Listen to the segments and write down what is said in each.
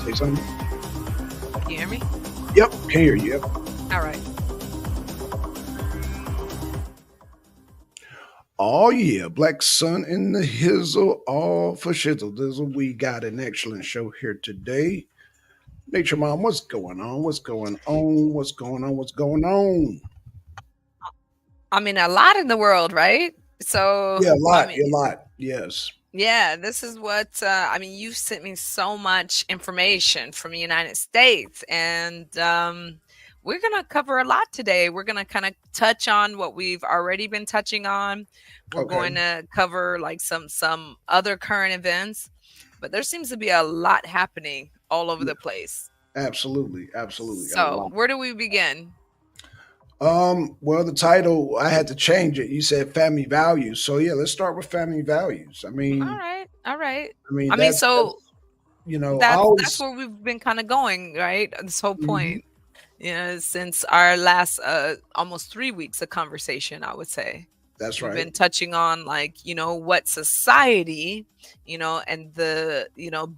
Say something. Can you hear me? Yep, can hear you. Yep. All right. Oh yeah, Black Sun in the Hizzle, all for shizzle dizzle. We got an excellent show here today. Nature Mom, what's going on? What's going on? What's going on? What's going on? I mean, a lot in the world, right? So, Yeah, a I lot, mean, a lot. Yes, yeah, this is what I mean. You sent me so much information from the United States, and we're gonna cover a lot today. We're gonna kind of touch on what we've already been touching on. We're okay, going to cover like some other current events, but there seems to be a lot happening all over yeah, the place. absolutely, absolutely, a So, lot. where do we begin? Well, the title I had to change it. You said family values, so yeah, let's start with family values. I All mean, right, all right. I mean I mean, that's so I that's always. where we've been kind of going, right? This whole Mhm, point, since our last almost 3 weeks of conversation, I would say. that's We've right. been touching on like, what society, and the,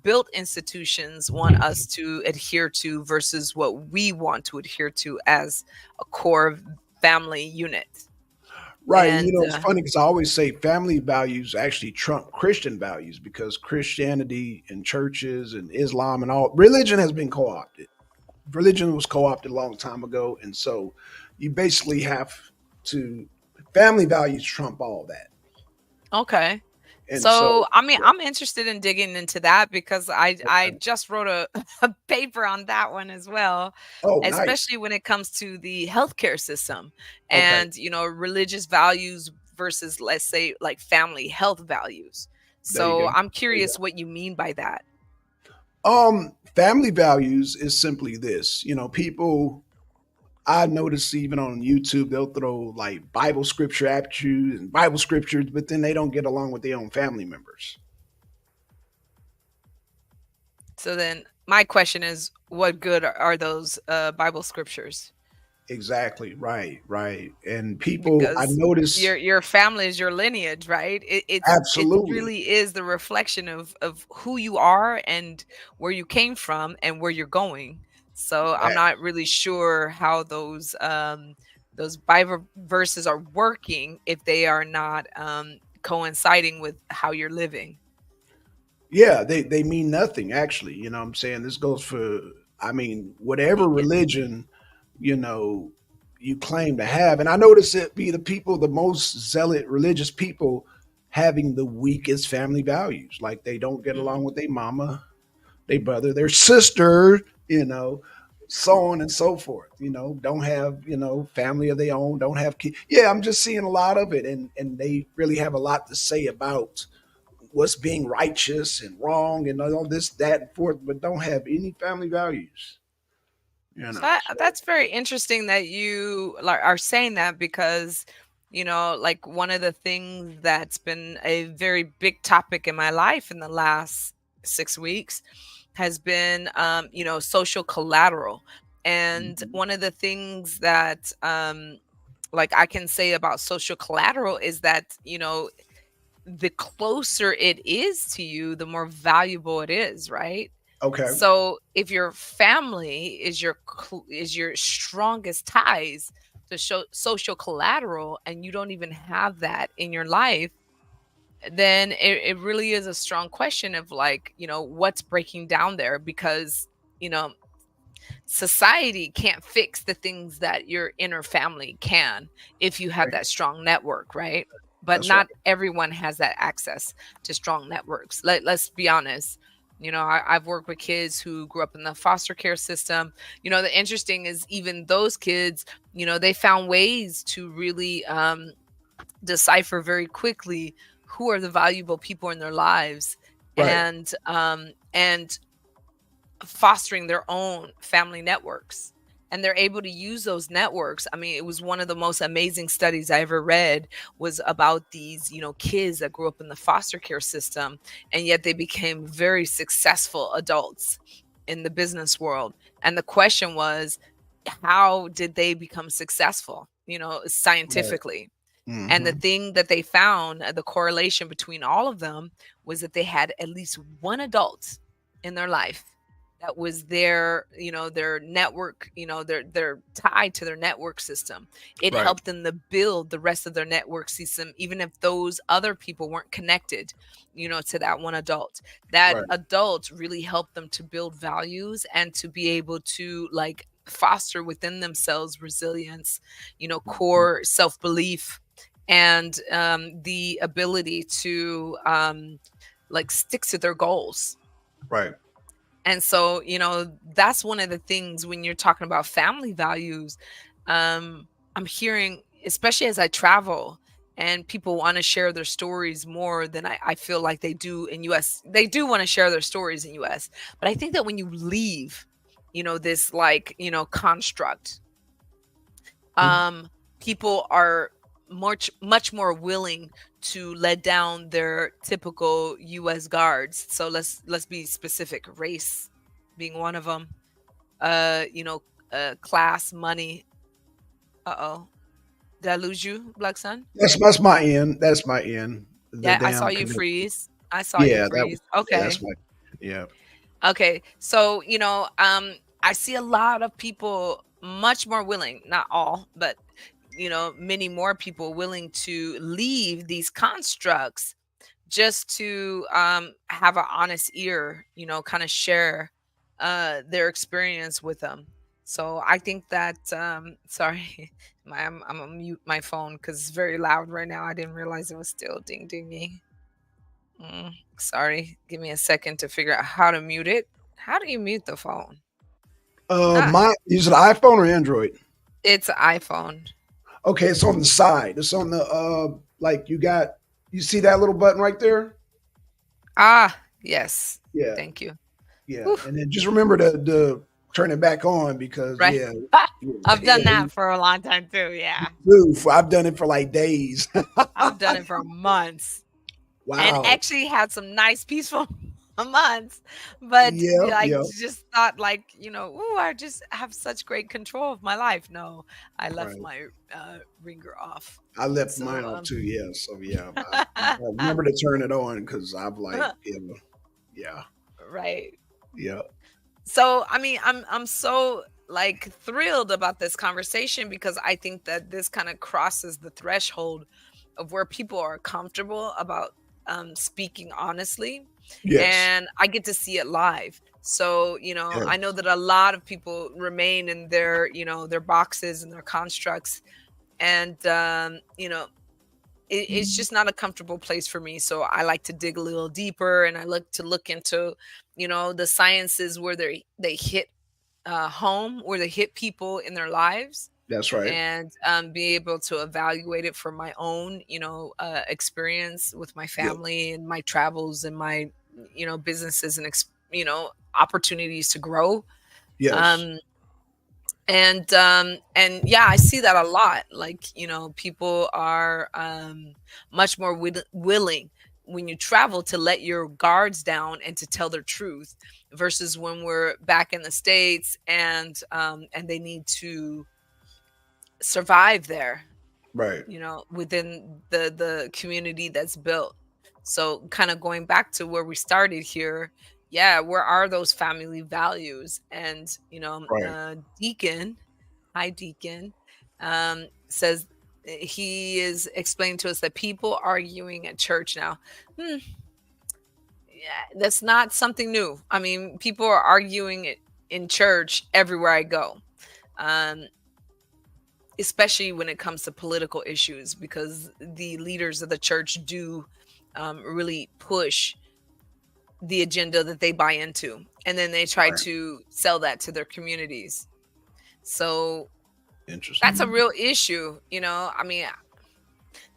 built institutions want us to adhere to versus what we want to adhere to as a core family unit. Right. And It's funny because I always say family values actually trump Christian values because Christianity and churches and Islam and all religion has been co opted. Religion was co opted a long time ago. And so you basically have to, family values trump all that. okay. And so, So, I mean, yeah. I'm interested in digging into that because I Okay. just wrote a paper on that one as well, Oh, nice. especially when it comes to the healthcare system Okay. and, religious values versus, let's say, like family health values. There you go. So, I'm There you curious what you mean by that. go. Family values is simply this, people I notice even on YouTube, they'll throw like Bible scripture at you and Bible scriptures, but then they don't get along with their own family members. So then my question is, what good are those Bible scriptures? Exactly. Right. Right. And people, I Because notice your family is your lineage, right? It absolutely. really is the reflection of who you are and where you came from and where you're going. So I'm That, not really sure how those Bible verses are working if they are not coinciding with how you're living. yeah, they mean nothing actually. You know what I'm saying? This goes for, I mean, whatever Y- religion, you know, you claim to have. And I notice it be the people, the most zealot religious people having the weakest family values. Like they don't get mm. along with their mama, their brother, their sister, so on and so forth. Don't have, family of their own, don't have kids. Yeah, I'm just seeing a lot of it. And they really have a lot to say about what's being righteous and wrong and all this, that, and forth, but don't have any family values. So So that's very interesting that you are saying that because, like one of the things that's been a very big topic in my life in the last 6 weeks has been, social collateral. And mhm, one of the things that, like I can say about social collateral is that, the closer it is to you, the more valuable it is, right? okay, So if your family is your strongest ties to show social collateral and you don't even have that in your life, then it really is a strong question of like, what's breaking down there because, you know, society can't fix the things that your inner family can if you have okay, that strong network, right? But that's right. not everyone has that access to strong networks. Let's be honest. I've worked with kids who grew up in the foster care system. The interesting is even those kids, they found ways to really decipher very quickly who are the valuable people in their lives Right. and fostering their own family networks, and they're able to use those networks. I mean, it was one of the most amazing studies I ever read was about these, kids that grew up in the foster care system, and yet they became very successful adults in the business world. And the question was, how did they become successful, Right. scientifically? And the Hmm. thing that they found, the correlation between all of them was that they had at least one adult in their life that was their, their network, they're tied to their network system. It Right. helped them to build the rest of their network system, even if those other people weren't connected, to that one adult. That Right. adult really helped them to build values and to be able to like foster within themselves resilience, core self-belief, and the ability to like stick to their goals. Right. And so, that's one of the things when you're talking about family values. I'm hearing, especially as I travel, and people want to share their stories more than I feel like they do in US. They do want to share their stories in US. But I think that when you leave, this like, construct, Mhm. people are much more willing to let down their typical US guards. So let's be specific, race being one of them. uh you know Class, money. Uh-oh, did I lose you, Black Sun? That's my end. That's my end. The Yeah, I saw damn you connection. freeze. I saw you Yeah, that was. freeze. Yeah, that's Okay. my. Yeah. Okay. So, I see a lot of people much more willing, not all, but many more people willing to leave these constructs just to have an honest ear, kind of share their experience with them. So I think that sorry, I'm gonna mute my phone because it's very loud right now. I didn't realize it was still ding dinging. Sorry, give me a second to figure out how to mute it. How do you mute the phone? Ah, My use an iPhone or Android. it's an iPhone. Okay, it's on the side. It's on the like you got. You see that little button right there? Ah, yes. Yeah. Thank you. Yeah. Whew, And then just remember to turn it back on because right. yeah, I've yeah. done that for a long time too. Yeah. Oof, I've done it for like days. I've done it for months and Wow. actually had some nice peaceful months, but Yeah. like Yeah. just thought like, ooh, I just have such great control of my life. No, I left Right. my ringer off. I left mine So off too. Yeah. So yeah, I remember to turn it on because I'm like, yeah, right. yeah, So I mean, I'm so like thrilled about this conversation because I think that this kind of crosses the threshold of where people are comfortable about speaking honestly, yes, and I get to see it live. So I know yes, that a lot of people remain in their their boxes and their constructs, and it's just not a comfortable place for me. So I like to dig a little deeper, and I look into the sciences where they hit home, where they hit people in their lives, that's right. and be able to evaluate it for my own experience with my Yeah, family and my travels and my businesses and opportunities to grow. yes, um and yeah, I see that a lot. Like, people are much more willing when you travel to let your guards down and to tell their truth, versus when we're back in the States and they need to survive there, right. within the community that's built. So kind of going back to where we started here, yeah, where are those family values? And Right. Deacon, hi Deacon, says he is explaining to us that people arguing at church now. Hmm, yeah, that's not something new. I mean, people are arguing in church everywhere I go. Um, Especially when it comes to political issues, because the leaders of the church do really push the agenda that they buy into, and then they try Right. to sell that to their communities. So that's a Interesting. real issue. I mean,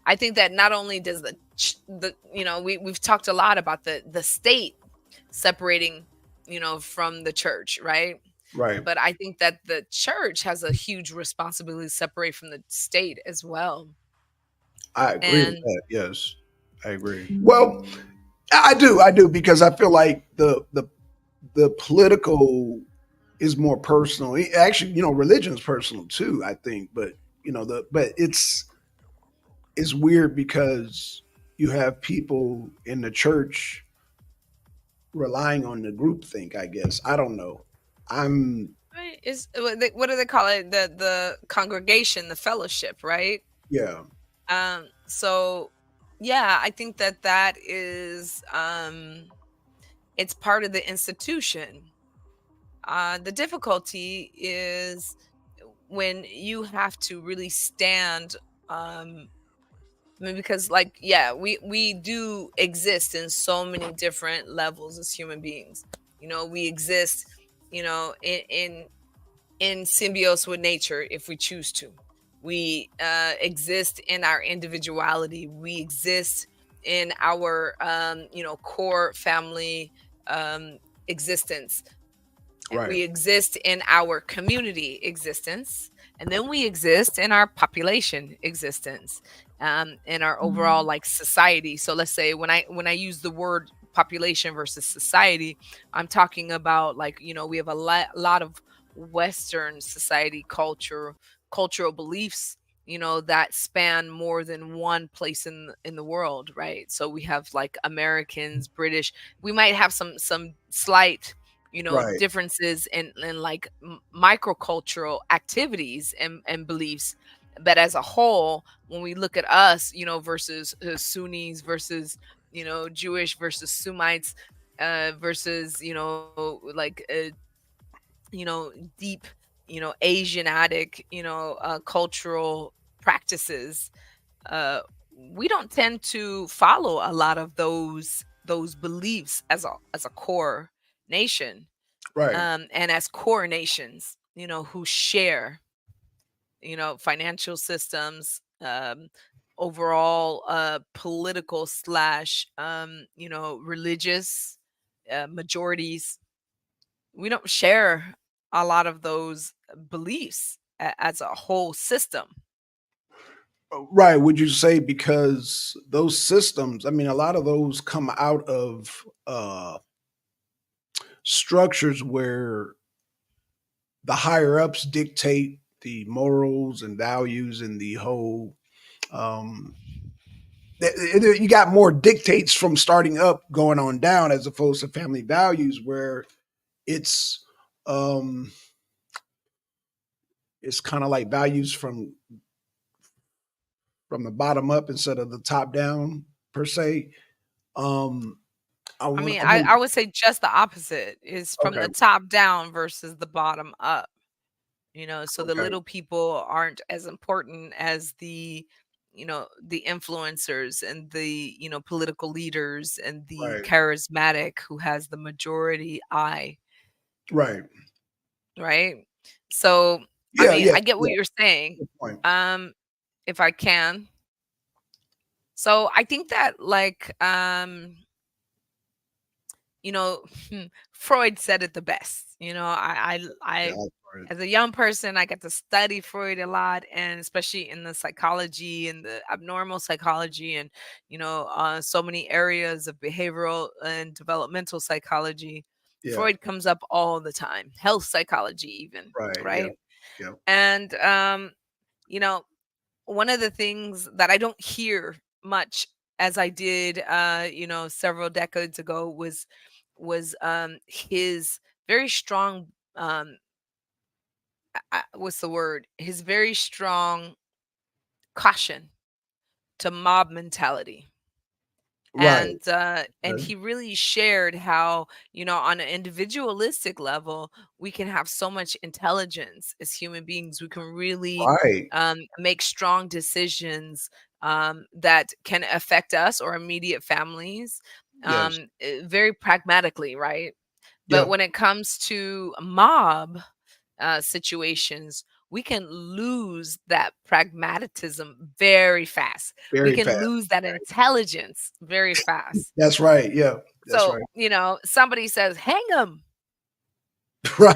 I think that not only does the we've talked a lot about the state separating from the church, right? Right. But I think that the church has a huge responsibility to separate from the state as well. I agree with And that. Yes, I agree. Well, I do. I do because I feel like the political is more personal. Actually, religion is personal too. I think, but but it's weird because you have people in the church relying on the group think, I guess. I don't know. I'm Right? Is what do they call it? The congregation, the fellowship, right? yeah, So yeah, I think that that is it's part of the institution. The difficulty is when you have to really stand. I mean, because like, yeah, we do exist in so many different levels as human beings. We exist, in symbiosis with nature if we choose to. We exist in our individuality. We exist in our, core family existence. right, We exist in our community existence, and then we exist in our population existence, in our overall like society. So let's say when I use the word population versus society, I'm talking about, like, we have a lot of Western society cultural beliefs, that span more than one place in the world, right? So we have like Americans, British. We might have some slight, right, differences in like microcultural activities and beliefs, but as a whole, when we look at us, versus Sunnis versus, Jewish versus Sumites, versus, like, deep, Asiatic, cultural practices, uh we don't tend to follow a lot of those beliefs as a core nation, right, and as core nations, who share, financial systems, overall political slash, religious majorities. We don't share a lot of those beliefs as a whole system. right. Would you say because those systems? I mean, a lot of those come out of structures where the higher ups dictate the morals and values and the whole. Um, you got more dictates from starting up going on down as opposed to family values where it's um it's kind of like values from the bottom up instead of the top down per se. um I mean, I I, want I would say just the opposite is from okay, the top down versus the bottom up. So the okay, little people aren't as important as the influencers and the, political leaders and the right, charismatic who has the majority eye, right, right? So, I yeah, mean, yeah, I get what yeah, you're saying. good point, Um, if I can. So I think that, like, you know, Freud said it the best. yeah, I as a young person, I got to study Freud a lot, and especially in the psychology and the abnormal psychology, and so many areas of behavioral and developmental psychology. yeah, Freud comes up all the time, health psychology, even, right, yeah, right? yeah, And you know, one of the things that I don't hear much as I did, several decades ago was his very strong, what's the word? His very strong caution to mob mentality. right, And okay, he really shared how, on an individualistic level, we can have so much intelligence as human beings. We can really, right, make strong decisions, that can affect us or immediate families, yes, very pragmatically, right? But yep, when it comes to mob situations, we can lose that pragmatism very fast. We very can fast, lose that intelligence very fast. that's right, yeah, that's So, right, somebody says, hang him,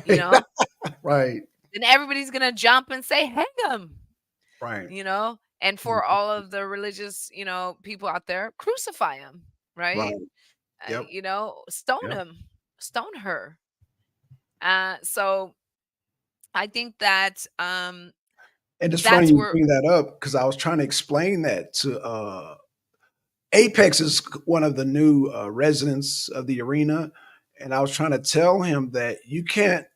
you right, know, right, then everybody's going to jump and say, hang him, right, and for mhm, all of the religious, people out there, crucify him, right? right, yep, Stone yep. him, stone her. So I think that, And it's funny that's you where, bring that up because I was trying to explain that to Apex is one of the new residents of the arena, And I was trying to tell him that you can't.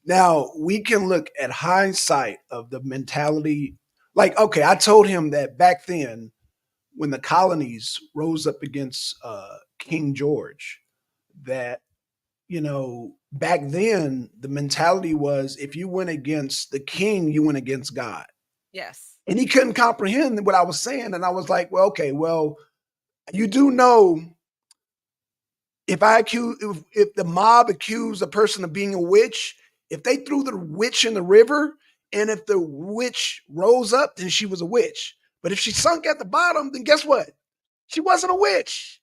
Now we can look at hindsight of the mentality. Like, okay, I told him that back then when the colonies rose up against King George, that back then the mentality was if you went against the king, you went against God. Yes. And he couldn't comprehend what I was saying. And I was like, well, okay, well, you do know if the mob accused a person of being a witch, if they threw the witch in the river, and if the witch rose up, then she was a witch. But if she sunk at the bottom, then guess what? She wasn't a witch.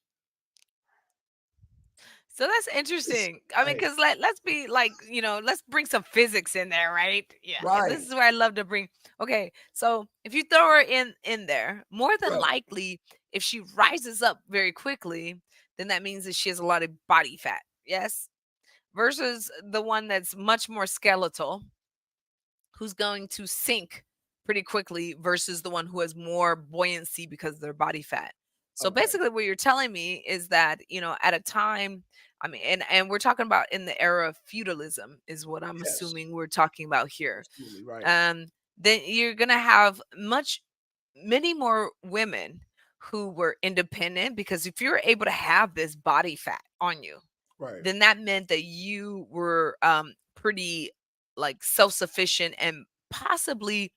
So that's It's interesting. I mean, like, because let's be like, let's bring some physics in there, right? Yeah, this right, is where I love to bring. Okay, so if you throw her in there, more than right. likely, if she rises up very quickly, then that means that she has a lot of body fat. Yes, versus the one that's much more skeletal, who's going to sink pretty quickly versus the one who has more buoyancy because of their body fat. So Okay. basically what you're telling me is that, at a time, I mean, and we're talking about in the era of feudalism is what I'm Yes. assuming we're talking about here. Absolutely right. Um then you're going to have many more women who were independent, because if you're able to have this body fat on you, Right. then that meant that you were pretty like self-sufficient and possibly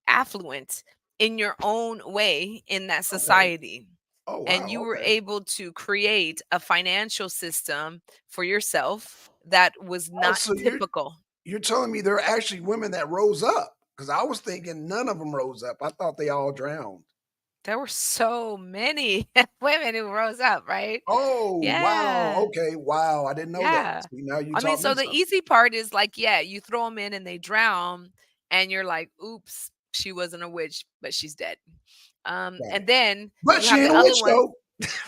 affluent in your own way in that Okay. society. Oh And wow. you were Okay. able to create a financial system for yourself that was Oh, not so typical. you're telling me there are actually women that rose up? Because I was thinking none of them rose up. I thought they all drowned. There were so many women who rose up, right? Oh wow. Yeah. Okay. Wow. I didn't know that. Yeah. See, now you I mean, taught me so the something. easy part is like, yeah, you throw them in and they drown, and you're like, oops, she wasn't a witch, but she's dead. Right. And then But you she have ain't the a other witch ones, though.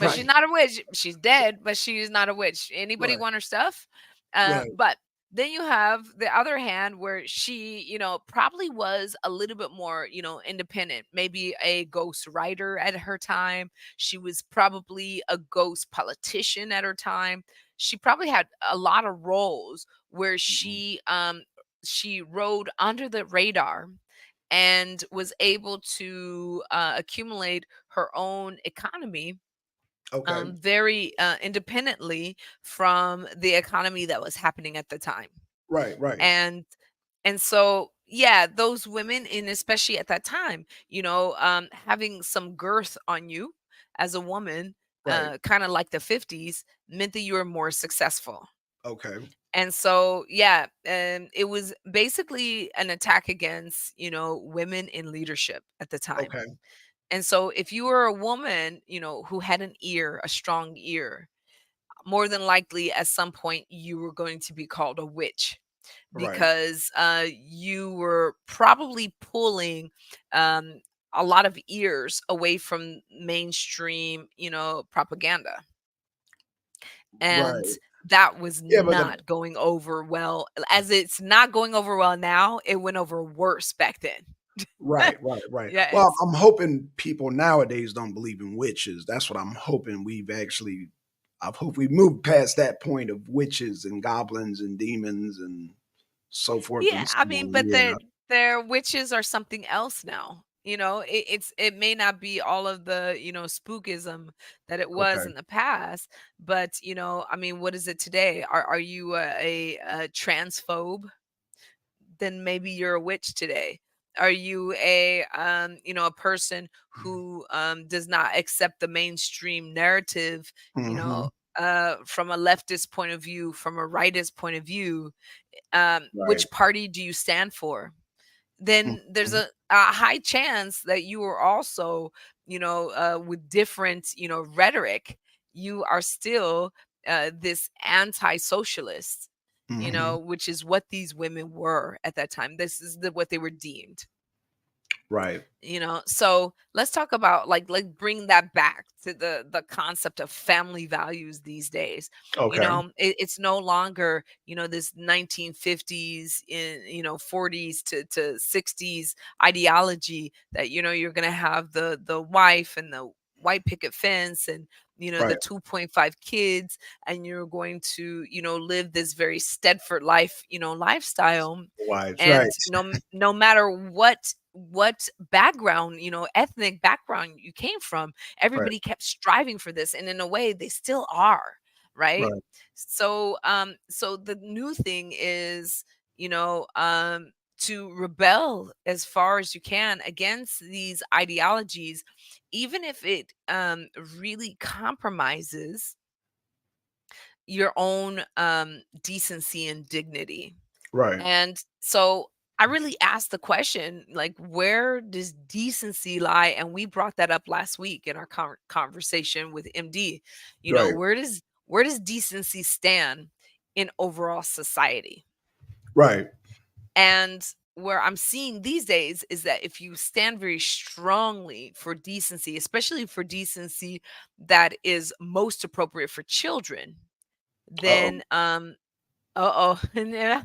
but she's Right. not a witch. She's dead, but she's not a witch. Anybody Right. want her stuff? Right. But then you have the other hand where she, probably was a little bit more, independent, maybe a ghost writer at her time. She was probably a ghost politician at her time. She probably had a lot of roles where Mhm. she rode under the radar and was able to accumulate her own economy Okay. very independently from the economy that was happening at the time. Right. Right. And so yeah, those women, and especially at that time, having some girth on you as a woman, Right. kind of like the 50s, meant that you were more successful. Okay. And so yeah, it was basically an attack against, women in leadership at the time. Okay. And so if you were a woman, who had an ear, a strong ear, more than likely at some point you were going to be called a witch, Right. because you were probably pulling um, a lot of ears away from mainstream, propaganda. And Right. that was Yeah, but the not going over well. As it's not going over well now, it went over worse back then. right, right, right. Well, Yes. I'm hoping people nowadays don't believe in witches. That's what I'm hoping I hope we moved past that point of witches and goblins and demons and so forth Yeah, and so I mean, on. but Yeah. their witches are something else now. It may not be all of the, spookism that it was Okay. in the past, but I mean, what is it today? Are you a transphobe? Then maybe you're a witch today. Are you a person who does not accept the mainstream narrative, you know, Hmm. from a leftist point of view, from a rightist point of view? Right. Which party do you stand for? Then there's Mhm. a high chance that you are also, with different, rhetoric, you are still this anti-socialist, Mhm. which is what these women were at that time. This is what they were deemed. Right. So let's talk about like bring that back to the concept of family values these days. Okay. It's no longer, this 1950s in 40s to 60s ideology that you're going to have the wife and the white picket fence, and the Right. 2.5 kids, and you're going to, live this very Stedford life, lifestyle. Wives. Right. And no matter what background, ethnic background you came from, Right. everybody kept striving for this, and in a way they still are, right? Right. So the new thing is, to rebel as far as you can against these ideologies, even if it really compromises your own decency and dignity. Right. And so I really asked the question, like, where does decency lie? And we brought that up last week in our conversation with MD. Right. Where does decency stand in overall society? Right. And where I'm seeing these days is that if you stand very strongly for decency, especially for decency that is most appropriate for children, Uh-oh. then uh-oh. No,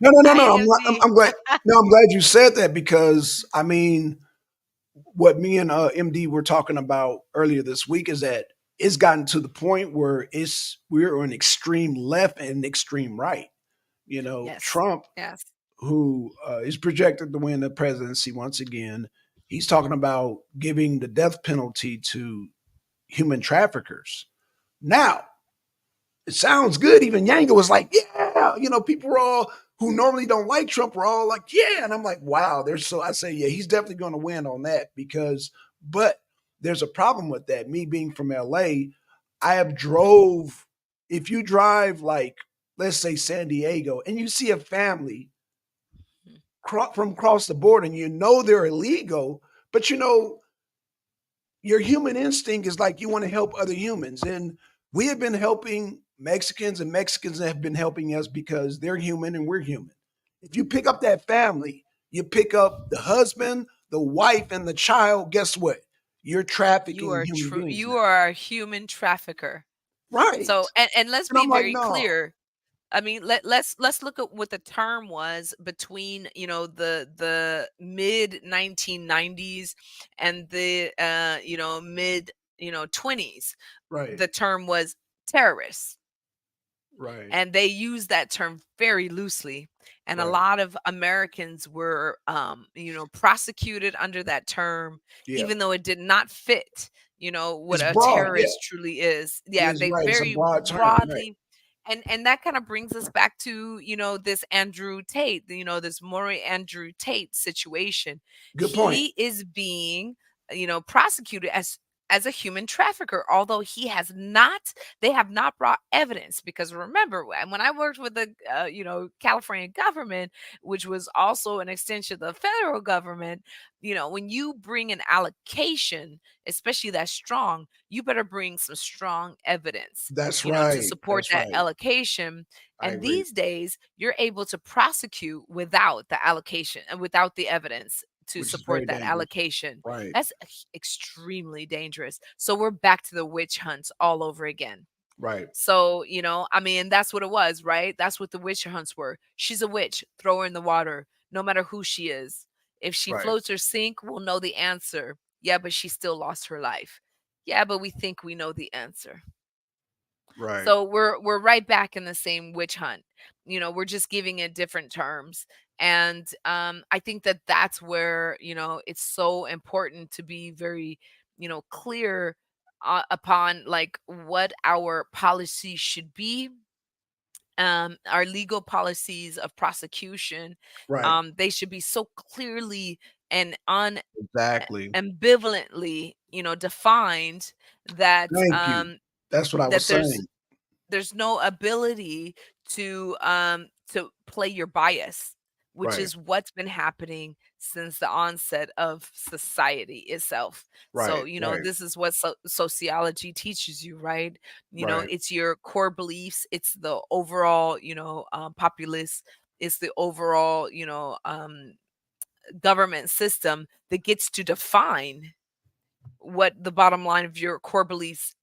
no, no, Hi, no. MD. I'm glad. No, I'm glad you said that because I mean, what me and MD were talking about earlier this week is that it's gotten to the point where we're on extreme left and extreme right. Yes. Trump, Yes. who is projected to win the presidency once again, he's talking about giving the death penalty to human traffickers. Now, it sounds good. Even Yanga was like, yeah, people were all who normally don't like Trump were all like, yeah. And I'm like, wow, I say, yeah, he's definitely going to win on that but there's a problem with that. Me being from LA, I have drove, if you drive like, let's say San Diego, and you see a family from across the border and they're illegal, but your human instinct is like you want to help other humans. And we have been helping Mexicans, and Mexicans have been helping us because they're human and we're human. If you pick up that family, you pick up the husband, the wife, and the child, guess what? You're You trafficking are human true. beings You now. are a human trafficker. Right. So, and let's And be I'm like, very no. clear. I mean, let's look at what the term was between, the mid 1990s and the mid, 20s. Right. The term was terrorists, Right. and they used that term very loosely, and a Right. lot of Americans were prosecuted under that term, Yeah. even though it did not fit what It's a broad. Yeah. terrorist truly is. It Yeah, is they right. It's a very broad term. Right. broadly. And that kind of brings us back to this Andrew Tate, this Maury Andrew Tate situation. Good point. He is being prosecuted as a human trafficker, although they have not brought evidence. Because remember, when I worked with the California government, which was also an extension of the federal government, when you bring an allocation, especially that strong, you better bring some strong evidence That's to right. support That's that right. allocation. I And agree. these days you're able to prosecute without the allocation and without the evidence to Which is support very that dangerous. allocation. Right. That's extremely dangerous. So we're back to the witch hunts all over again. Right. So, I mean, that's what it was, right? That's what the witch hunts were. She's a witch, throw her in the water, no matter who she is. If she Right. floats or sink, we'll know the answer. Yeah, but she still lost her life. Yeah, but we think we know the answer. Right. So we're right back in the same witch hunt. We're just giving it different terms. And I think that that's where, it's so important to be very, clear upon like what our policy should be. Our legal policies of prosecution, Right. they should be so clearly and Exactly. ambivalently, defined that Thank you. That's what I was that saying. there's no ability to play your bias, which Right. is what's been happening since the onset of society itself. So Right. Right. this is what sociology teaches you, right? Right. It's your core beliefs, it's the overall populace, it's the overall government system that gets to define what the bottom line of your core beliefs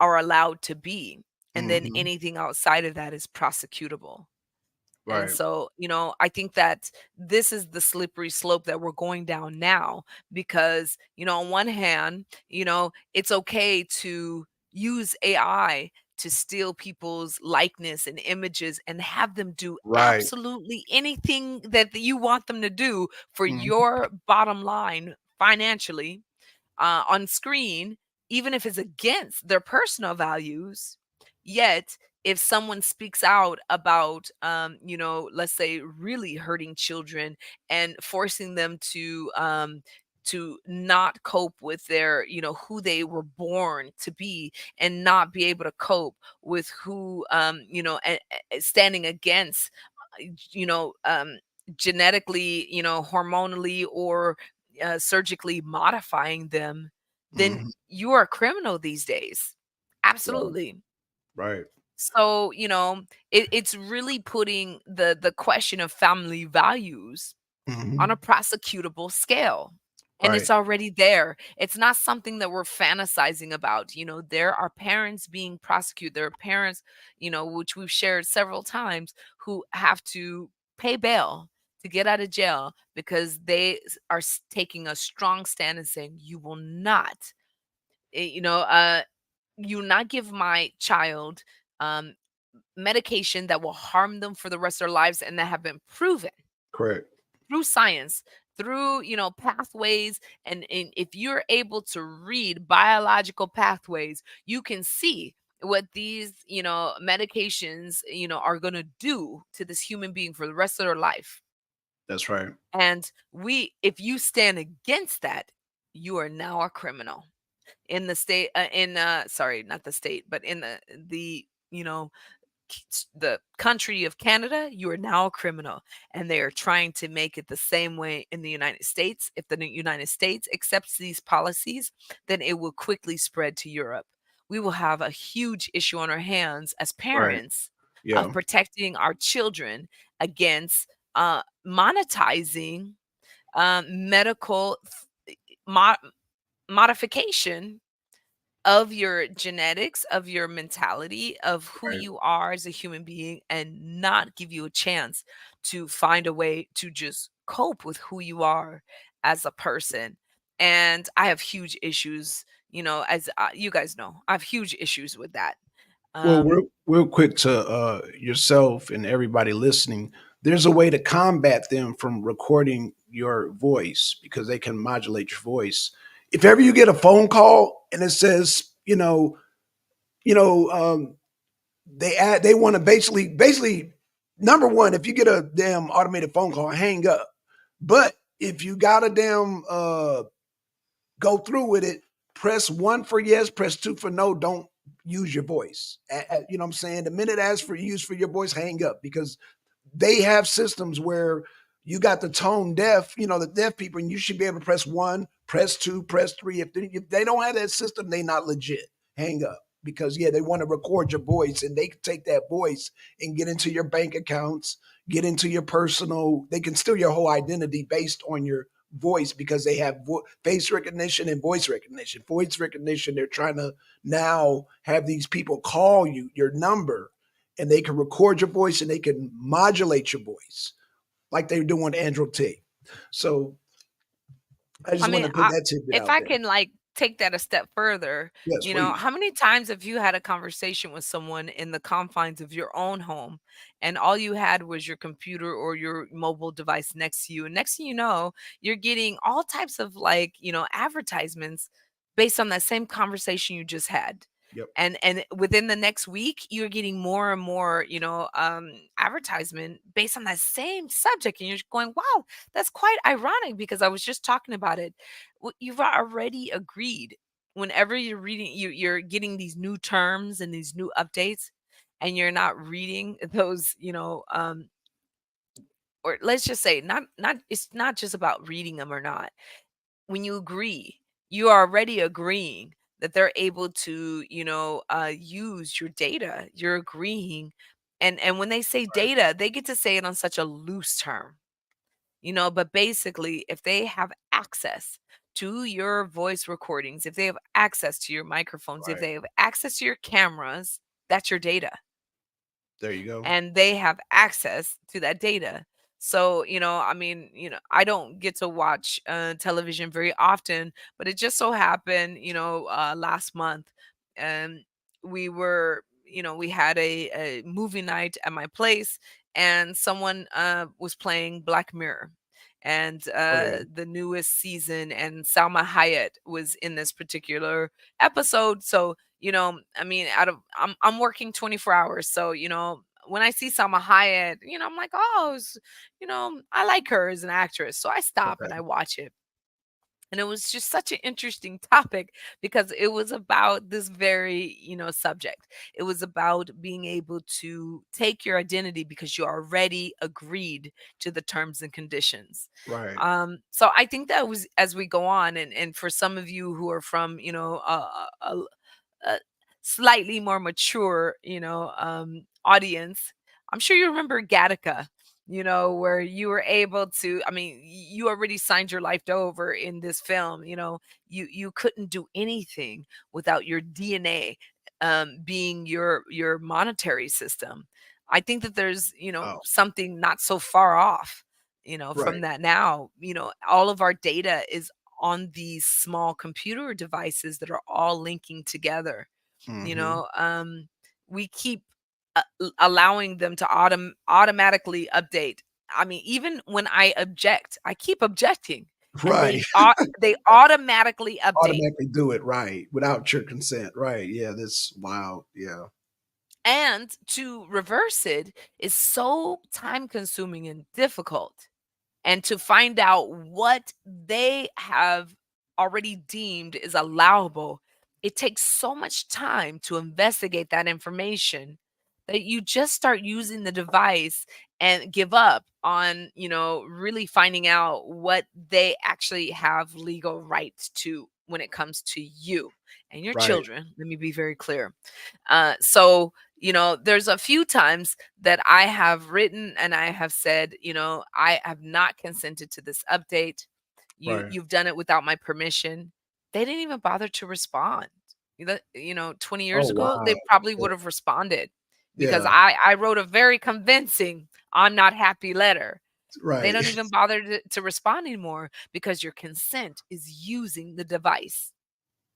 are allowed to be. And then Hmm. anything outside of that is prosecutable. And Right. so, I think that this is the slippery slope that we're going down now because, on one hand, it's okay to use AI to steal people's likeness and images and have them do Right. absolutely anything that you want them to do for Mhm. your bottom line financially, on screen, even if it's against their personal values. Yet, if someone speaks out about, let's say, really hurting children and forcing them to not cope with their, who they were born to be, and not be able to cope with who, standing against, you know, um, genetically, hormonally, or surgically modifying them, then Mhm. you are a criminal these days. Right. Absolutely. Right. So, it's really putting the question of family values on a Mhm. prosecutable scale. And Right. it's already there. It's not something that we're fantasizing about. There are parents being prosecuted. There are parents, which we've shared several times, who have to pay bail to get out of jail because they are taking a strong stand and saying, you will not, eh, you know, uh, you will not give my child um, medication that will harm them for the rest of their lives and that have been proven Correct. through science, through pathways. And if you're able to read biological pathways, you can see what these medications are going to do to this human being for the rest of their life. That's right. And we if you stand against that, you are now a criminal in the state, in sorry, not the state, but in the the country of Canada. You are now a criminal. And they are trying to make it the same way in the United States. If the United States accepts these policies, then it will quickly spread to Europe. We will have a huge issue on our hands as Right. parents of Yeah. protecting our children against monetizing medical mo- modification of your genetics, of your mentality, of who Right. you are as a human being, and not give you a chance to find a way to just cope with who you are as a person. And I have huge issues, as you guys know, I have huge issues with that. Well, Um, real quick to yourself and everybody listening, there's a way to combat them from recording your voice because they can modulate your voice. If ever you get a phone call and it says, you know, they want to basically number one, if you get a damn automated phone call, hang up. But if you got a damn go through with it, press one for yes, press two for no. Don't use your voice. You know what I'm saying? The minute it asks for use for your voice, hang up because they have systems where you got the tone deaf, the deaf people, and you should be able to press one, press two, press three. If they don't have that system, they not legit. Hang up because yeah, they want to record your voice and they can take that voice and get into your bank accounts, get into your personal. They can steal your whole identity based on your voice because they have face recognition and voice recognition. Voice recognition, they're trying to now have these people call you your number and they can record your voice and they can modulate your voice like they do on Android T. So I I just want mean, to put that tidbit if out I there. can like take that a step further, Yes, please. how many times have you had a conversation with someone in the confines of your own home, and all you had was your computer or your mobile device next to you, and next thing you know, you're getting all types of like, advertisements based on that same conversation you just had. Yep. And within the next week, you're getting more and more, advertisement based on that same subject, and you're just going, "Wow, that's quite ironic because I was just talking about it." You've already agreed. Whenever you're reading, you're getting these new terms and these new updates, and you're not reading those, or let's just say, not it's not just about reading them or not. When you agree, you are already agreeing that they're able to, use your data. You're agreeing, and when they say Right. data, they get to say it on such a loose term. But basically, if they have access to your voice recordings, if they have access to your microphones, if Right. they have access to your cameras, that's your data, There you go. and they have access to that data. So, I mean, I don't get to watch television very often, but it just so happened, last month, and we were, we had a movie night at my place, and someone was playing Black Mirror, and Oh yeah. the newest season, and Salma Hayek was in this particular episode. So, I mean, I'm working 24 hours, so, when I see Salma Hayek, I'm like, oh, I like her as an actress, so I stop and I Okay. watch it. And it was just such an interesting topic because it was about this very, subject. It was about being able to take your identity because you already agreed to the terms and conditions. Right. So I think that was, as we go on, and for some of you who are from, a slightly more mature, audience, I'm sure you remember Gattaca, where you were able to, I mean, you already signed your life over in this film, you couldn't do anything without your DNA being your monetary system. I think that there's, Oh. something not so far off, from Right. that now. All of our data is on these small computer devices that are all linking together. you Hmm. know um we keep allowing them to automatically update. I mean, even when I object, I keep objecting, and Right. they automatically update. Automatically do it right without your consent. Right. Yeah. That's wild. Yeah. And to reverse it is so time consuming and difficult. And to find out what they have already deemed is allowable, it takes so much time to investigate that information that you just start using the device and give up on, really finding out what they actually have legal rights to when it comes to you and your Right. children. Let me be very clear. So, there's a few times that I have written and I have said, I have not consented to this update. Right. You've done it without my permission. They didn't even bother to respond. 20 Oh years ago, wow. they probably Yeah. would have responded because Yeah. I wrote a very convincing "I'm not happy" letter. They Right. don't even bother to respond anymore because your consent is using the device.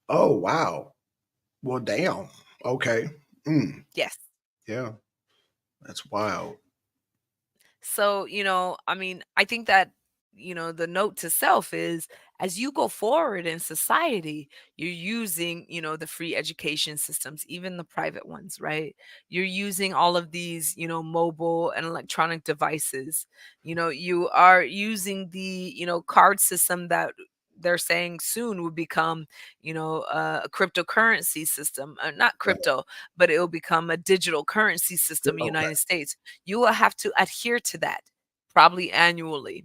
Oh wow. Well, damn. Okay. Mm. Yes. Yeah. That's wild. So, I mean, I think that, the note to self is, as you go forward in society, you're using, the free education systems, even the private ones, right? You're using all of these, mobile and electronic devices. You are using the, card system that they're saying soon will become, a cryptocurrency system, not Right. crypto, but it will become a digital currency system in the Okay. United States. You will have to adhere to that probably annually.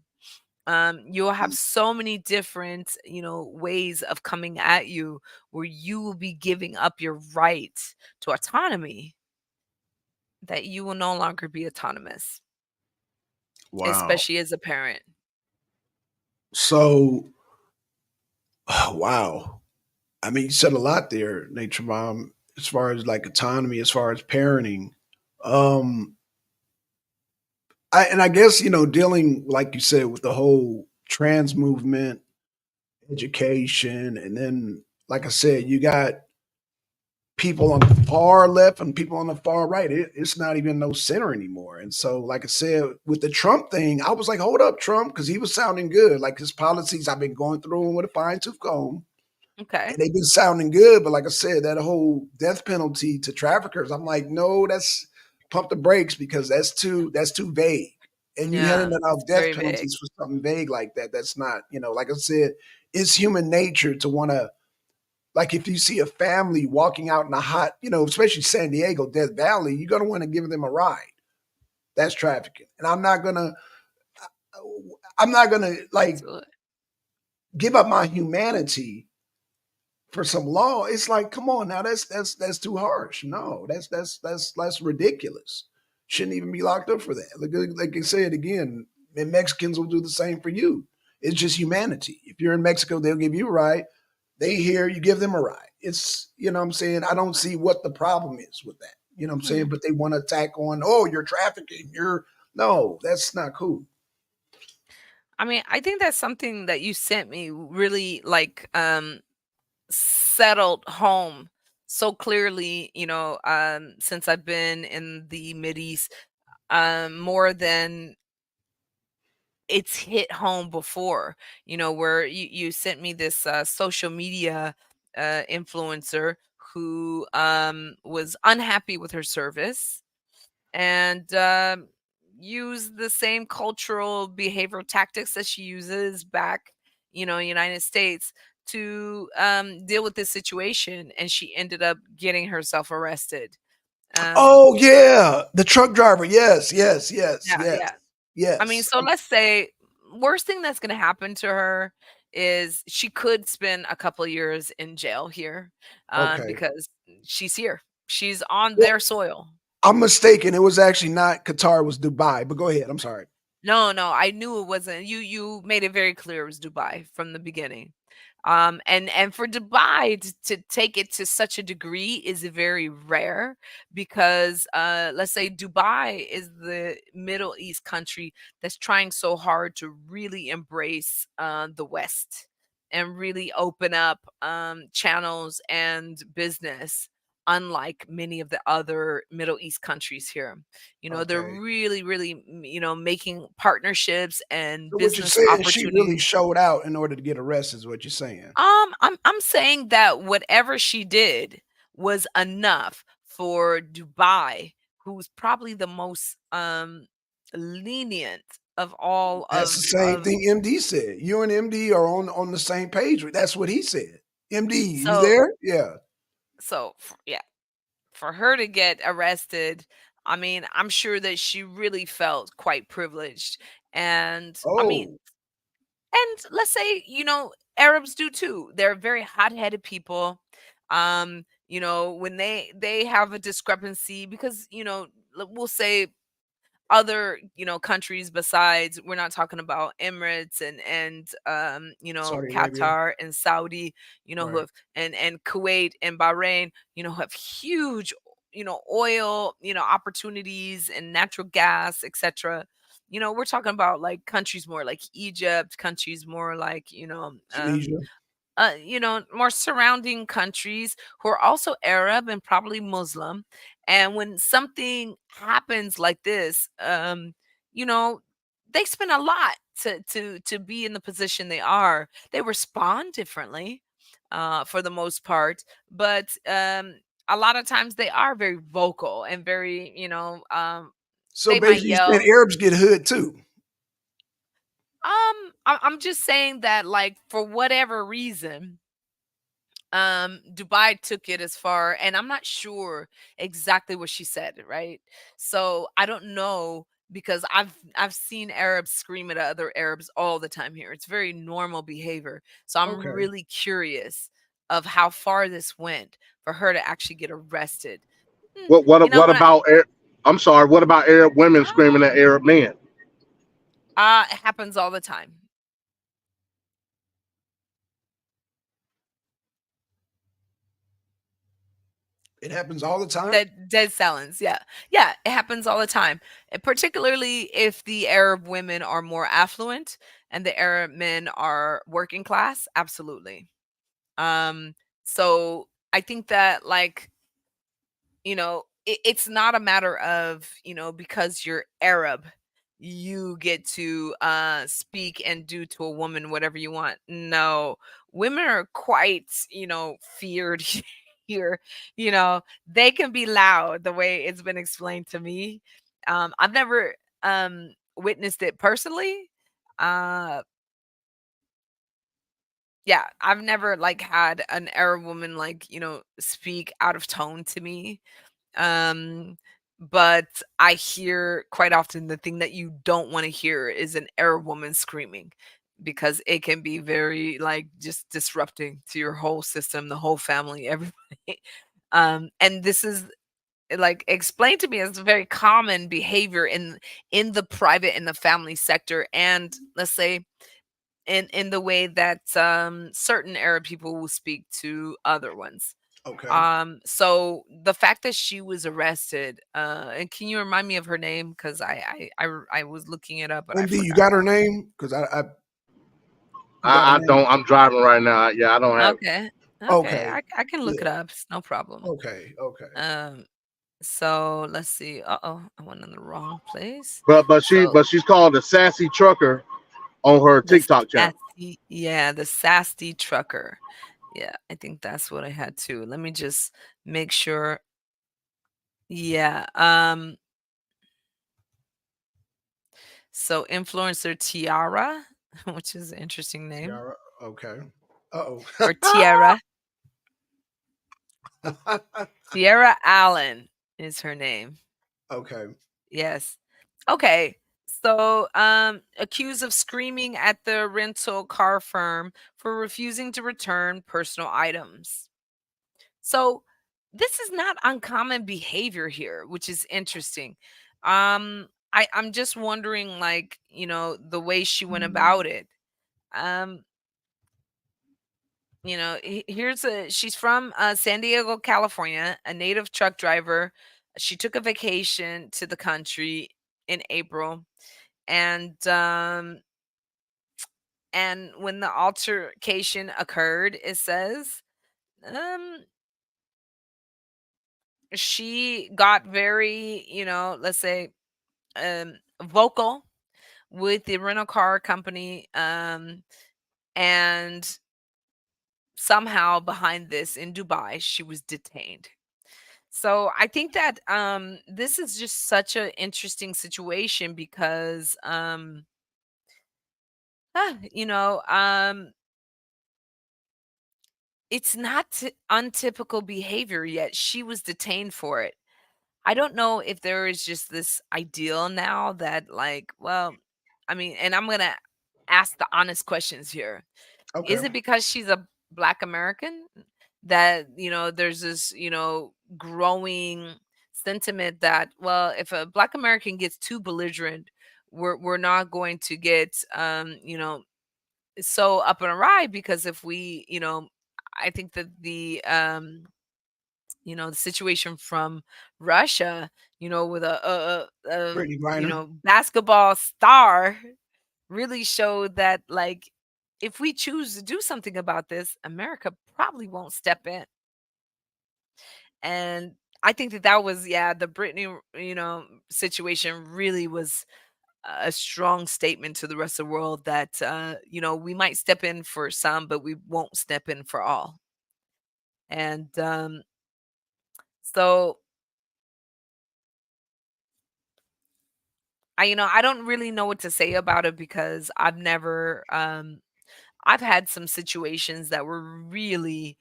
You'll have so many different, ways of coming at you where you will be giving up your right to autonomy, that you will no longer be autonomous, Wow. especially as a parent. So, wow. I mean, you said a lot there, Nature Mom, as far as like autonomy, as far as parenting. Um, I guess, dealing, like you said, with the whole trans movement, education, and then, like I said, you got people on the far left and people on the far right. It's not even no center anymore. And so, like I said, with the Trump thing, I was like, hold up, Trump, because he was sounding good. Like his policies, I've been going through them with a fine tooth comb, Okay. and they've been sounding good. But like I said, that whole death penalty to traffickers, I'm like, no, that's pump the brakes because that's too vague. And you Yeah, handing it's out death very vague. penalties for something vague like that, that's not, like I said, it's human nature to want to, like if you see a family walking out in a hot, especially San Diego, Death Valley, you're gonna want to give them a ride. That's trafficking. And I'm not gonna like Absolutely. give up my humanity for some law. It's like, come on now, that's too harsh. No, that's ridiculous. Shouldn't even be locked up for that. Like I said again, and Mexicans will do the same for you. It's just humanity. If you're in Mexico, they'll give you a ride. They here, you give them a ride. It's, what I'm saying, I don't see what the problem is with that. You know what I'm saying? Mhm. But they want to attack on, oh, you're trafficking. No, that's not cool. I mean, I think that's something that you sent me really, like, settled home so clearly, since I've been in the Mideast, more than it's hit home before, where you sent me this social media influencer who was unhappy with her service and used the same cultural behavioral tactics that she uses back, United States to deal with this situation. And she ended up getting herself arrested. Oh yeah, the truck driver. Yes, yes, yes, Yeah, yes, yeah. I mean, yes. so let's say worst thing that's gonna happen to her is she could spend a couple of years in jail here, Okay. because she's here. She's on Well, their soil. I'm mistaken. It was actually not Qatar. It was Dubai. But go ahead. I'm sorry. No, no, I knew it wasn't. You made it very clear it was Dubai from the beginning. And for Dubai to take it to such a degree is very rare because let's say Dubai is the Middle East country that's trying so hard to really embrace the West and really open up channels and business, unlike many of the other Middle East countries here. They're Okay. really, really, making partnerships and So what you're business saying, she really opportunities. showed out in order to get arrested, is what you're saying. I'm saying that whatever she did was enough for Dubai, who's probably the most lenient of all That's the same of thing MD said. You and MD are on the same page. That's what he said. MD, you so there? Yeah. yeah, for her to get arrested, I mean, I'm sure that she really felt quite privileged. And I mean, Oh, and let's say, Arabs do too. They're very hot-headed people. When they have a discrepancy because, we'll say other, countries besides, we're not talking about Emirates and Saudi Arabia. Qatar and Saudi, who Right. have and Kuwait and Bahrain, have huge, oil, opportunities and natural gas, etc. We're talking about like countries more like Egypt, countries more like, Tunisia. more surrounding countries who are also Arab and probably Muslim. And when something happens like this, you know, they spend a lot to be in the position they are. They respond differently, for the most part, but a lot of times they are very vocal and very, So they might basically, you saying yell. Arabs get hood too. I'm just saying that, like, for whatever reason, Dubai took it as far, and I'm not sure exactly what she said, right? So I don't know because I've seen Arabs scream at other Arabs all the time here. It's very normal behavior. So I'm Okay. really curious of how far this went for her to actually get arrested. Hmm, What when I about I'm sorry. What about Arab women screaming at Arab men? it happens all the time. It happens all the time. Dead silence. Yeah. Yeah, it happens all the time. And particularly if the Arab women are more affluent and the Arab men are working class, absolutely. Um so I think that, like, it's not a matter of, because you're Arab, you get to speak and do to a woman whatever you want. No, women are quite, feared here. They can be loud the way it's been explained to me. I've never witnessed it personally. Uh yeah, I've never like had an Arab woman like, speak out of tone to me. um but I hear quite often the thing that you don't want to hear is an Arab woman screaming, because it can be very, like, just disrupting to your whole system, the whole family, everybody. And this is, like, explained to me as a very common behavior in the private and the family sector, and let's say in the way that certain Arab people will speak to other ones. Okay. So the fact that she was arrested, and can you remind me of her name? Because I was looking it up, but I MD, you forgot. got her name? Because I you got her I name? don't. I'm driving right now. Yeah, I don't have it. Okay. Okay, Okay. I can look it Yeah. up. It's no problem. Okay. Okay. Um, so let's see. Uh-oh, I went in the wrong place. But So she's called the sassy trucker on her the TikTok channel. sassy, yeah, the sassy trucker. Yeah, I think that's what I had too. Let me just make sure. Yeah. So influencer Tiara, which is an interesting name, Tiara. Okay. Uh or oh. Tiara. Tiara Allen is her name. Okay. Yes. Okay. So, accused of screaming at the rental car firm for refusing to return personal items. So, this is not uncommon behavior here, which is interesting. I'm just wondering, like, the way she went about it. Um, she's from San Diego, California, a native truck driver. She took a vacation to the country in April, and when the altercation occurred, it says, um she got very, let's say, vocal with the rental car company, and somehow behind this in Dubai, she was detained. So I think that this is just such an interesting situation because you know it's not untypical behavior, yet she was detained for it. I don't know if there is just this ideal now that, like, well, I mean, and I'm gonna ask the honest questions here. Okay. Is it because she's a Black American that, there's this, growing sentiment that, well, if a Black American gets too belligerent, we're not going to get, so up and awry, because if we, I think that the situation from Russia, with Brittany Griner. basketball star, really showed that, like, if we choose to do something about this, America probably won't step in. And I think that that was, yeah, the Britney, situation really was a strong statement to the rest of the world that, we might step in for some, but we won't step in for all. And so I don't really know what to say about it, because I've had some situations that were really,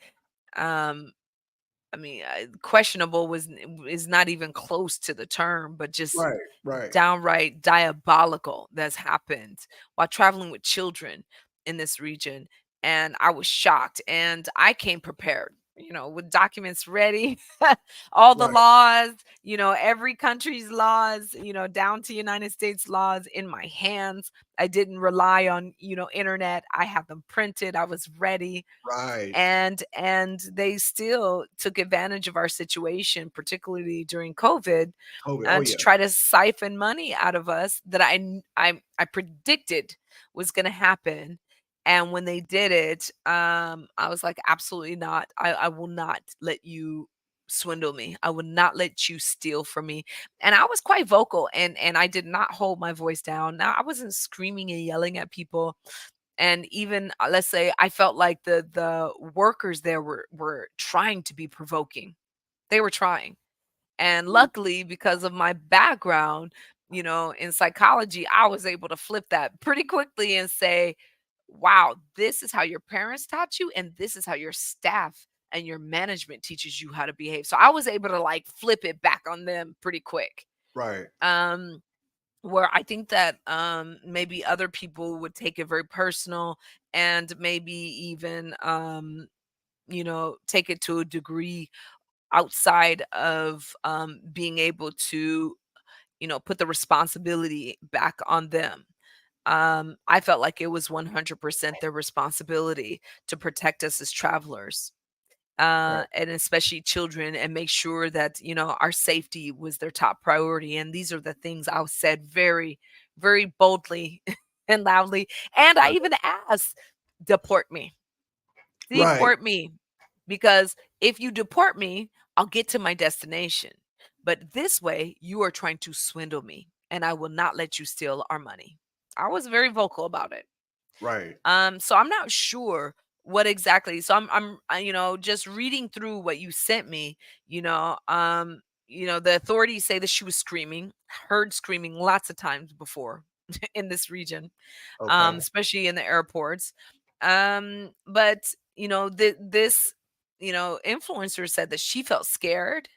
um I mean, questionable is not even close to the term, but just Right. Right. downright diabolical that's happened while traveling with children in this region. And I was shocked, and I came prepared, with documents ready, all the Right. laws, every country's laws, down to United States laws in my hands. I didn't rely on, internet. I have them printed. I was ready. Right. And they still took advantage of our situation, particularly during COVID, COVID. Oh to yeah. try to siphon money out of us that I predicted was going to happen. And when they did it, I was like, absolutely not. I will not let you swindle me. I would not let you steal from me. And I was quite vocal, and I did not hold my voice down. Now, I wasn't screaming and yelling at people, and even, let's say, I felt like the workers there were trying to be provoking. They were trying. And luckily, because of my background, in psychology, I was able to flip that pretty quickly and say, wow, this is how your parents taught you, and this is how your staff and your management teaches you how to behave. So I was able to, like, flip it back on them pretty quick. Right. um where I think that maybe other people would take it very personal, and maybe even take it to a degree outside of being able to, put the responsibility back on them. I felt like it was 100% their responsibility to protect us as travelers, Right. and especially children, and make sure that, our safety was their top priority. And these are the things I said very, very boldly and loudly. And I Right. even asked, deport me, Right. deport me. Because if you deport me, I'll get to my destination. But this way, you are trying to swindle me, and I will not let you steal our money. I was very vocal about it. Right. So I'm not sure what exactly. So just reading through what you sent me. The authorities say that she was screaming, heard screaming lots of times before in this region, Okay. especially in the airports. But this influencer said that she felt scared,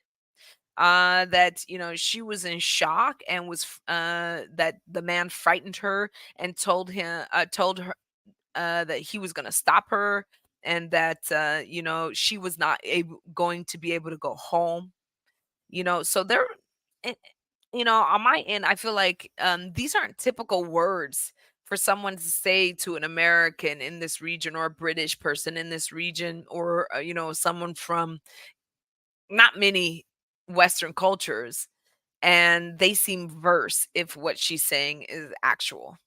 that she was in shock, and was that the man frightened her and told her that he was going to stop her, and that she was not going to be able to go home. So there, eh, on my end, I feel like these aren't typical words for someone to say to an American in this region, or a British person in this region, or someone from not many Western cultures, and they seem verse if what she's saying is actual.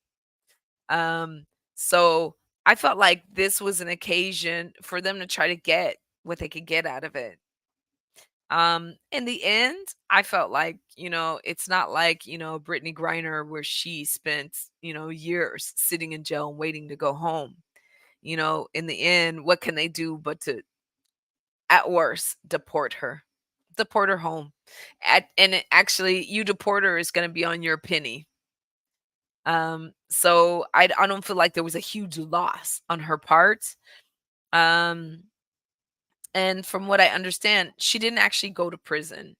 So I felt like this was an occasion for them to try to get what they could get out of it. In the end, I felt like, it's not like, Brittany Griner, where she spent, years sitting in jail and waiting to go home. In the end, what can they do but to, at worst, deport her home. Actually, you deport her is going to be on your penny. So I don't feel like there was a huge loss on her part. Um, and from what I understand, she didn't actually go to prison.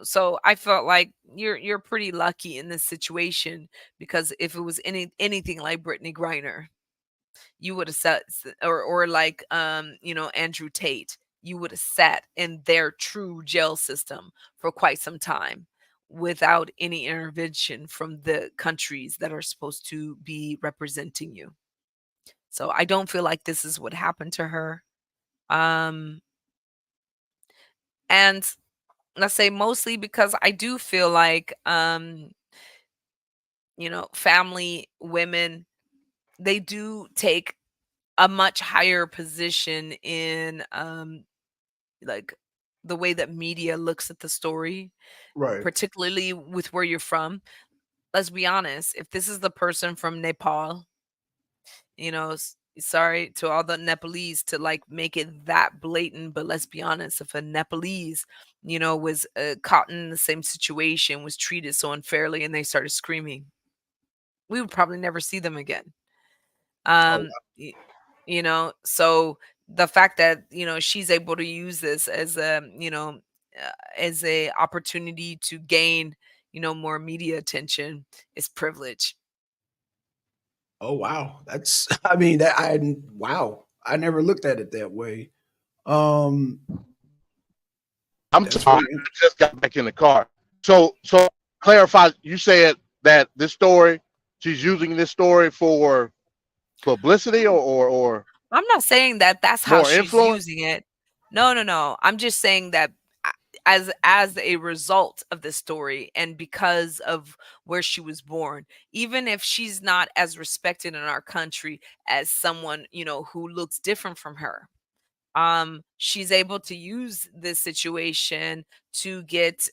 So I felt like you're pretty lucky in this situation, because if it was anything like Brittany Griner, you would have sat, or like Andrew Tate, you would have sat in their true jail system for quite some time without any intervention from the countries that are supposed to be representing you. So I don't feel like this is what happened to her. Um and let's say mostly because I do feel like family women, they do take a much higher position in like the way that media looks at the story, Right. particularly with where you're from. Let's be honest, if this is the person from Nepal, sorry to all the Nepalese to like make it that blatant, but let's be honest, if a Nepalese, was caught in the same situation, was treated so unfairly, and they started screaming, we would probably never see them again. Oh, Um, so the fact that, she's able to use this as a opportunity to gain, more media attention, is privilege. oh wow. That's I mean that I wow. I never looked at it that way. Um I'm that's sorry, very I just got back in the car. So clarify. You said that this story, she's using this story for publicity or I'm not saying that that's how more she's influence. using it. No, no, no. I'm just saying that as a result of the story, and because of where she was born, even if she's not as respected in our country as someone, who looks different from her, she's able to use this situation to get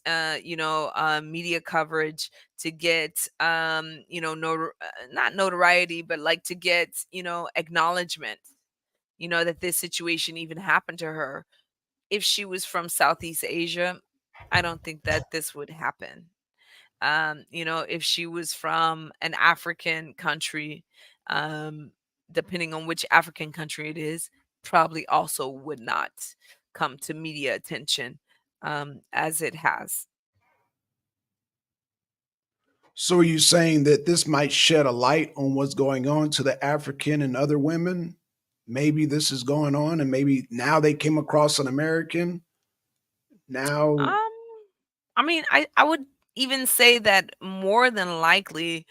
media coverage, to get not notoriety, but like to get acknowledgement, that this situation even happened to her. If she was from Southeast Asia, I don't think that this would happen. If she was from an African country, um, depending on which African country it is, probably also would not come to media attention, as it has. So are you saying that this might shed a light on what's going on to the African and other women? Maybe this is going on and maybe now they came across an American. Now, Um, I mean, I would even say that more than likely,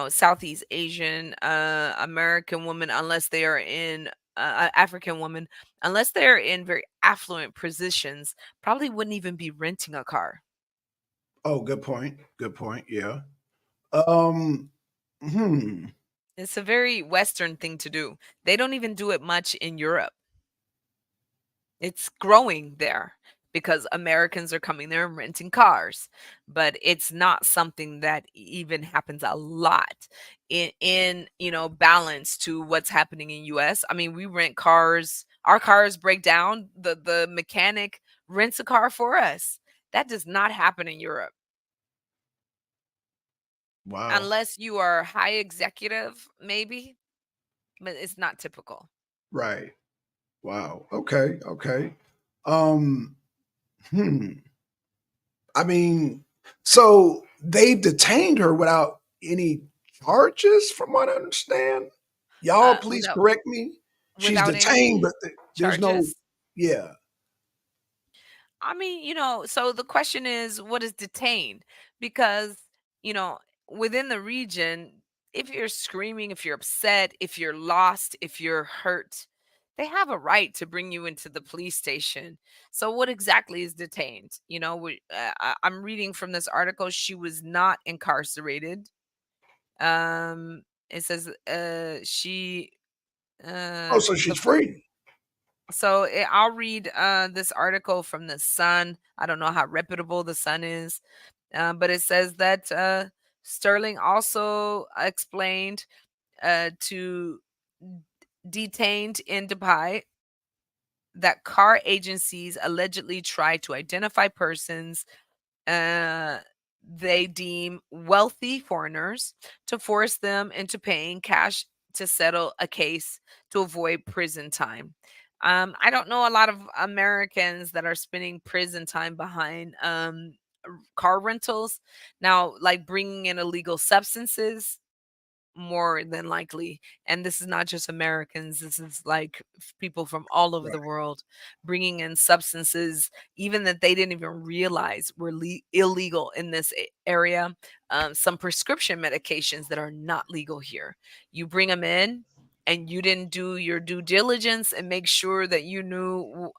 Southeast Asian, American women, unless they are in African women, unless they're in very affluent positions, probably wouldn't even be renting a car. oh, good point. Good point. Yeah. Um hmm. It's a very Western thing to do. They don't even do it much in Europe. It's growing there because Americans are coming there and renting cars, but it's not something that even happens a lot in balance to what's happening in US. I mean, we rent cars, our cars break down, the mechanic rents a car for us. That does not happen in Europe Wow. unless you are high executive, maybe, but it's not typical. Right. Wow. Okay. Okay. Um. Hmm. I mean, so they detained her without any charges, from what I understand. Y'all, please Without correct me. She's without detained, any but there's no. charges. Yeah. I mean, so the question is, what is detained? Because, you know, within the region, if you're screaming, if you're upset, if you're lost, if you're hurt, they have a right to bring you into the police station. So, what exactly is detained? I'm reading from this article. She was not incarcerated. It says she Oh, so the she's free. so I'll read this article from the Sun. I don't know how reputable the Sun is, but it says that Sterling also explained to detained in Dubai that car agencies allegedly try to identify persons uh, they deem wealthy foreigners to force them into paying cash to settle a case to avoid prison time. I don't know a lot of Americans that are spending prison time behind car rentals. Now, like bringing in illegal substances, more than likely, and this is not just Americans, this is like people from all over Right. the world bringing in substances even that they didn't even realize were illegal in this area. Some prescription medications that are not legal here, you bring them in and you didn't do your due diligence and make sure that you knew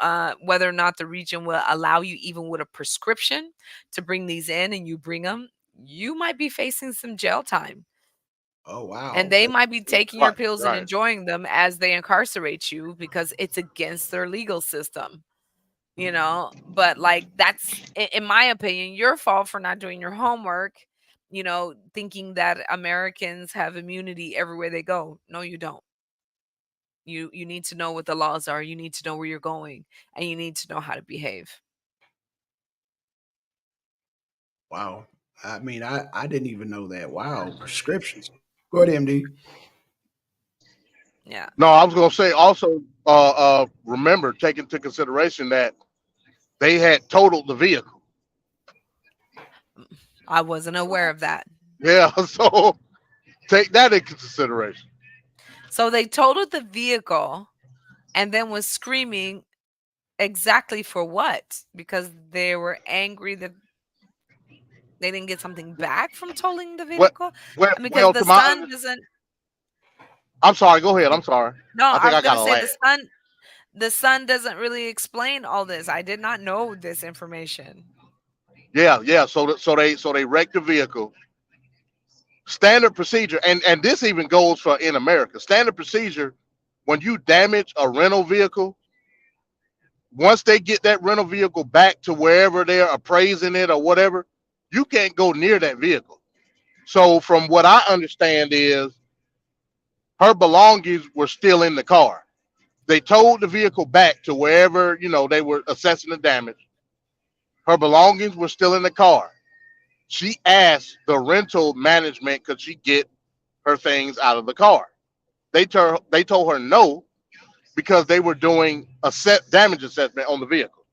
whether or not the region will allow you even with a prescription to bring these in, and you bring them, you might be facing some jail time, Oh, and wow. they That's might be taking your Right, pills and right. enjoying them as they incarcerate you because it's against their legal system. But like that's in my opinion your fault for not doing your homework, thinking that Americans have immunity everywhere they go. No, you don't. You need to know what the laws are, you need to know where you're going, and you need to know how to behave. wow. I mean, I didn't even know that. Wow. Prescriptions. Go ahead, MD. Yeah. No, I was gonna say also, remember, take into consideration that they had totaled the vehicle. I wasn't aware of that. Yeah, so take that into consideration. So they totaled the vehicle and then was screaming. Exactly for what? Because they were angry that they didn't get something back from tolling the Well, vehicle? well, Because well, the to my son doesn't. I'm sorry. Go ahead. I'm sorry. No, I I think was I got gonna a say lag. the son doesn't really explain all this. I did not know this information. Yeah, yeah. So they wrecked the vehicle. Standard procedure, and this even goes for in America. Standard procedure, when you damage a rental vehicle, once they get that rental vehicle back to wherever they're appraising it or whatever, you can't go near that vehicle. So from what I understand is her belongings were still in the car. They towed the vehicle back to wherever they were assessing the damage. Her belongings were still in the car. She asked the rental management could she get her things out of the car. They told her no because they were doing a set damage assessment on the vehicle.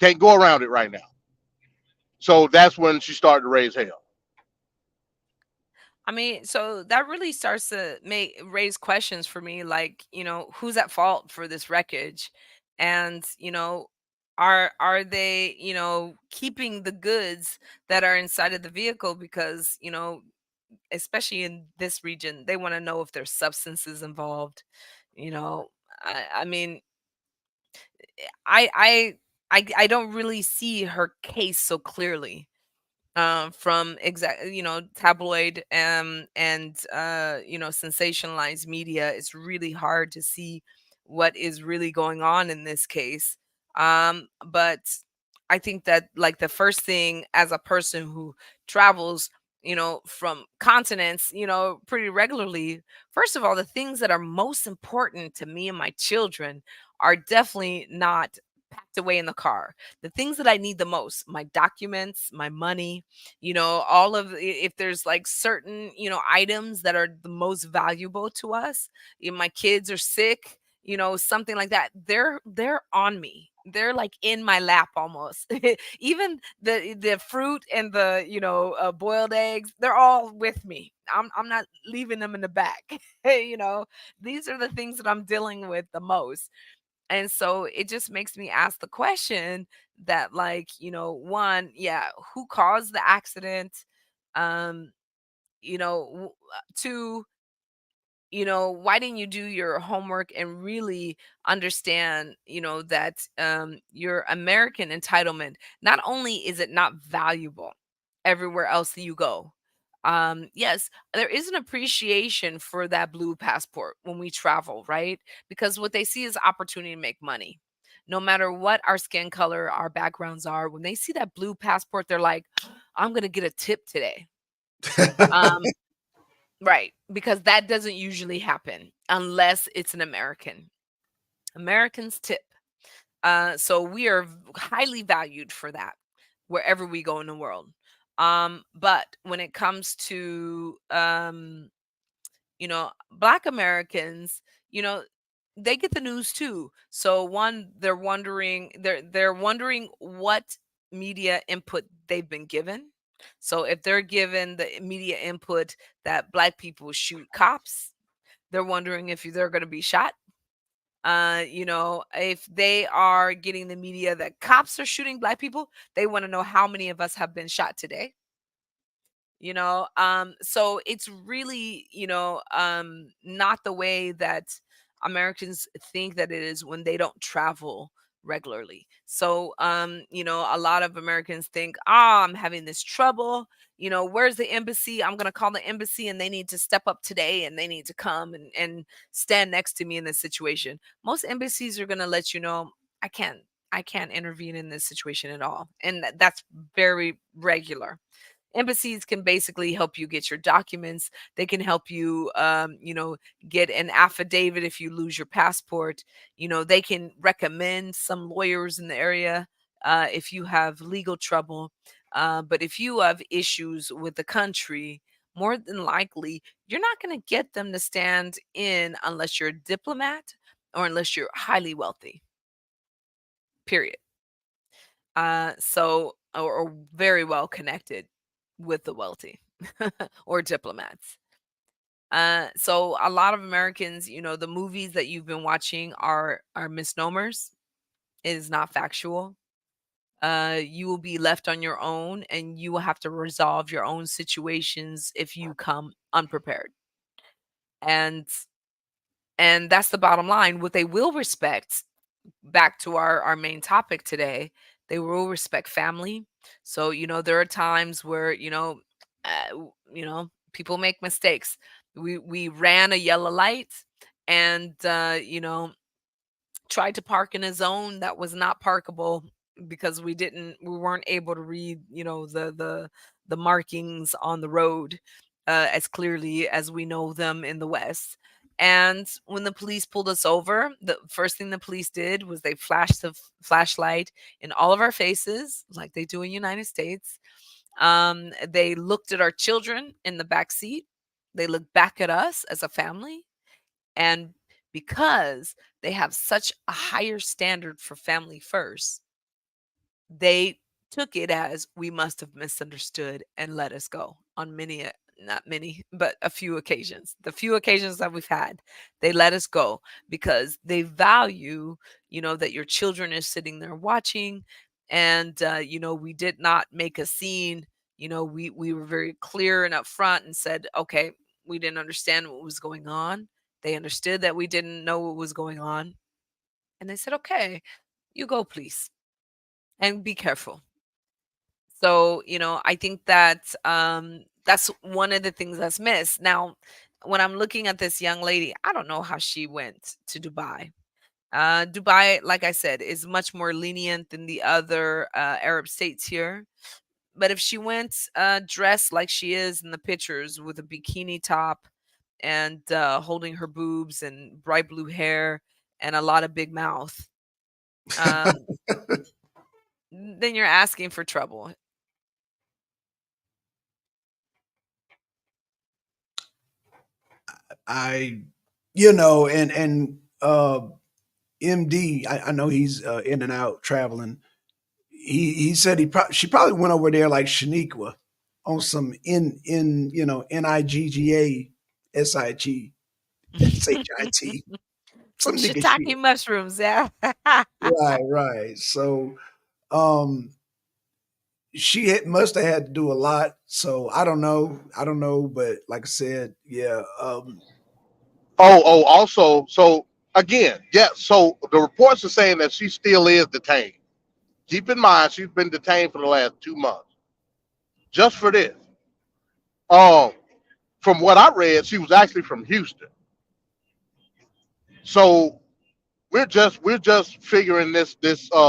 Can't go around it right now. So that's when she started to raise hell. I mean, so that really starts to make raise questions for me, like, who's at fault for this wreckage? And, are they, keeping the goods that are inside of the vehicle because, especially in this region, they want to know if there's substances involved. You know, I mean, I I I don't really see her case so clearly from tabloid and sensationalized media. It's really hard to see what is really going on in this case. But I think that, like, the first thing, as a person who travels, from continents, pretty regularly, first of all, the things that are most important to me and my children are definitely not packed away in the car. The things that I need the most, my documents, my money, all of if there's like certain, items that are the most valuable to us, if my kids are sick, something like that, they're on me. They're like in my lap almost. Even the fruit and the, boiled eggs, they're all with me. I'm not leaving them in the back. you know these are the things that I'm dealing with the most. And so it just makes me ask the question that, like, one, yeah, who caused the accident? um Two, why didn't you do your homework and really understand, that your American entitlement, not only is it not valuable everywhere else that you go. Yes, there is an appreciation for that blue passport when we travel, right? Because what they see is opportunity to make money. No matter what our skin color, our backgrounds are, when they see that blue passport, they're like, I'm going to get a tip today. Um, Right, because that doesn't usually happen unless it's an American. Americans tip. So we are highly valued for that wherever we go in the world. But when it comes to, Black Americans, you know, they get the news too. So one, they're wondering what media input they've been given. So if they're given the media input that Black people shoot cops, they're wondering if they're going to be shot. If they are getting the media that cops are shooting Black people, they want to know how many of us have been shot today. So it's really, not the way that Americans think that it is when they don't travel regularly. So a lot of Americans think, I'm having this trouble, where's the embassy? I'm going to call the embassy and they need to step up today and they need to come and stand next to me in this situation. Most embassies are going to let you know, i can't I can't intervene in this situation at all, and that's very regular. Embassies can basically help you get your documents. They can help you, get an affidavit if you lose your passport. They can recommend some lawyers in the area if you have legal trouble. But if you have issues with the country, more than likely, you're not going to get them to stand in unless you're a diplomat or unless you're highly wealthy, period. Or very well connected with the wealthy or diplomats. So a lot of Americans, the movies that you've been watching are misnomers. It is not factual. You will be left on your own, and you will have to resolve your own situations if you come unprepared. And that's the bottom line. What they will respect, back to our main topic today, they will respect family. So there are times where, people make mistakes. We ran a yellow light, and tried to park in a zone that was not parkable because we weren't able to read, the markings on the road as clearly as we know them in the West. And when the police pulled us over, the first thing the police did was they flashed the flashlight in all of our faces like they do in United States. They looked at our children in the back seat. They looked back at us as a family. And because they have such a higher standard for family first, they took it as we must have misunderstood and let us go on not many, but a few occasions. The few occasions that we've had, they let us go because they value, that your children is sitting there watching. And, we did not make a scene. We were very clear and upfront and said, okay, we didn't understand what was going on. They understood that we didn't know what was going on. And they said, okay, you go, please, and be careful. So, I think that that's one of the things that's missed. Now, when I'm looking at this young lady, I don't know how she went to Dubai. Dubai, like I said, is much more lenient than the other Arab states here. But if she went dressed like she is in the pictures with a bikini top and holding her boobs and bright blue hair and a lot of big mouth, um, then you're asking for trouble. I, you know, and MD, I know he's in and out traveling. He said she probably went over there like Shaniqua on some NIGGASIGSHIT, Some some nigga shit. shiitake mushrooms, yeah. Right, right. So um must have had to do a lot. So I don't know, but like I said, yeah. Also, so again, yeah. So the reports are saying that she still is detained. Keep in mind, she's been detained for the last 2 months just for this. Um, from what I read, she was actually from Houston. So we're just figuring this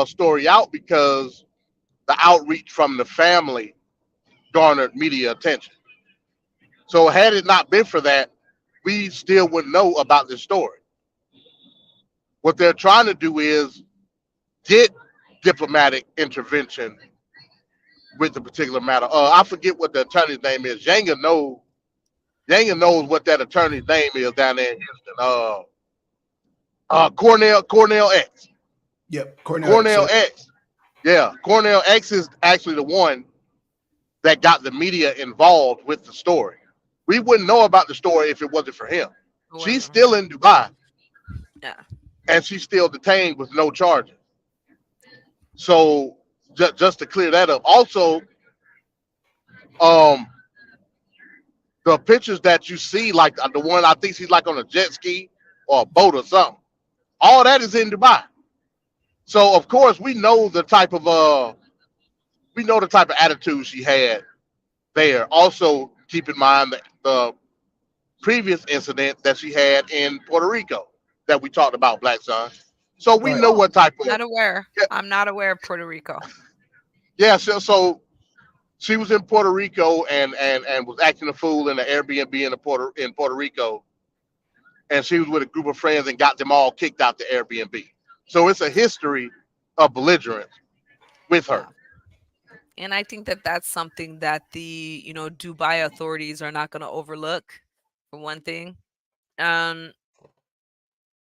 story out because the outreach from the family garnered media attention. So had it not been for that, we still wouldn't know about this story. What they're trying to do is get diplomatic intervention with the particular matter. I forget what the attorney's name is. Yanga knows what that attorney's name is down there in Houston. Cornell X. Yep, Cornell X. Cornell Yep. X. Yeah, Cornell X is actually the one that got the media involved with the story. We wouldn't know about the story if it wasn't for him. It She's wasn't for still him. in Dubai Yeah. and she's still detained with no charges. So just to clear that up. Also, um, the pictures that you see, like the one I think she's like on a jet ski or a boat or something, all that is in Dubai. So of course we know the type of attitude she had there. Also, keep in mind that the previous incident that she had in Puerto Rico that we talked about, Black Son. So we Right. know Oh, what type of not aware. yeah, I'm not aware of Puerto Rico. yeah. So she was in Puerto Rico and was acting a fool in the Airbnb in Puerto Rico, and she was with a group of friends and got them all kicked out the Airbnb. So it's a history of belligerence with her. Yeah. And I think that that's something that the, Dubai authorities are not going to overlook, for one thing. Um,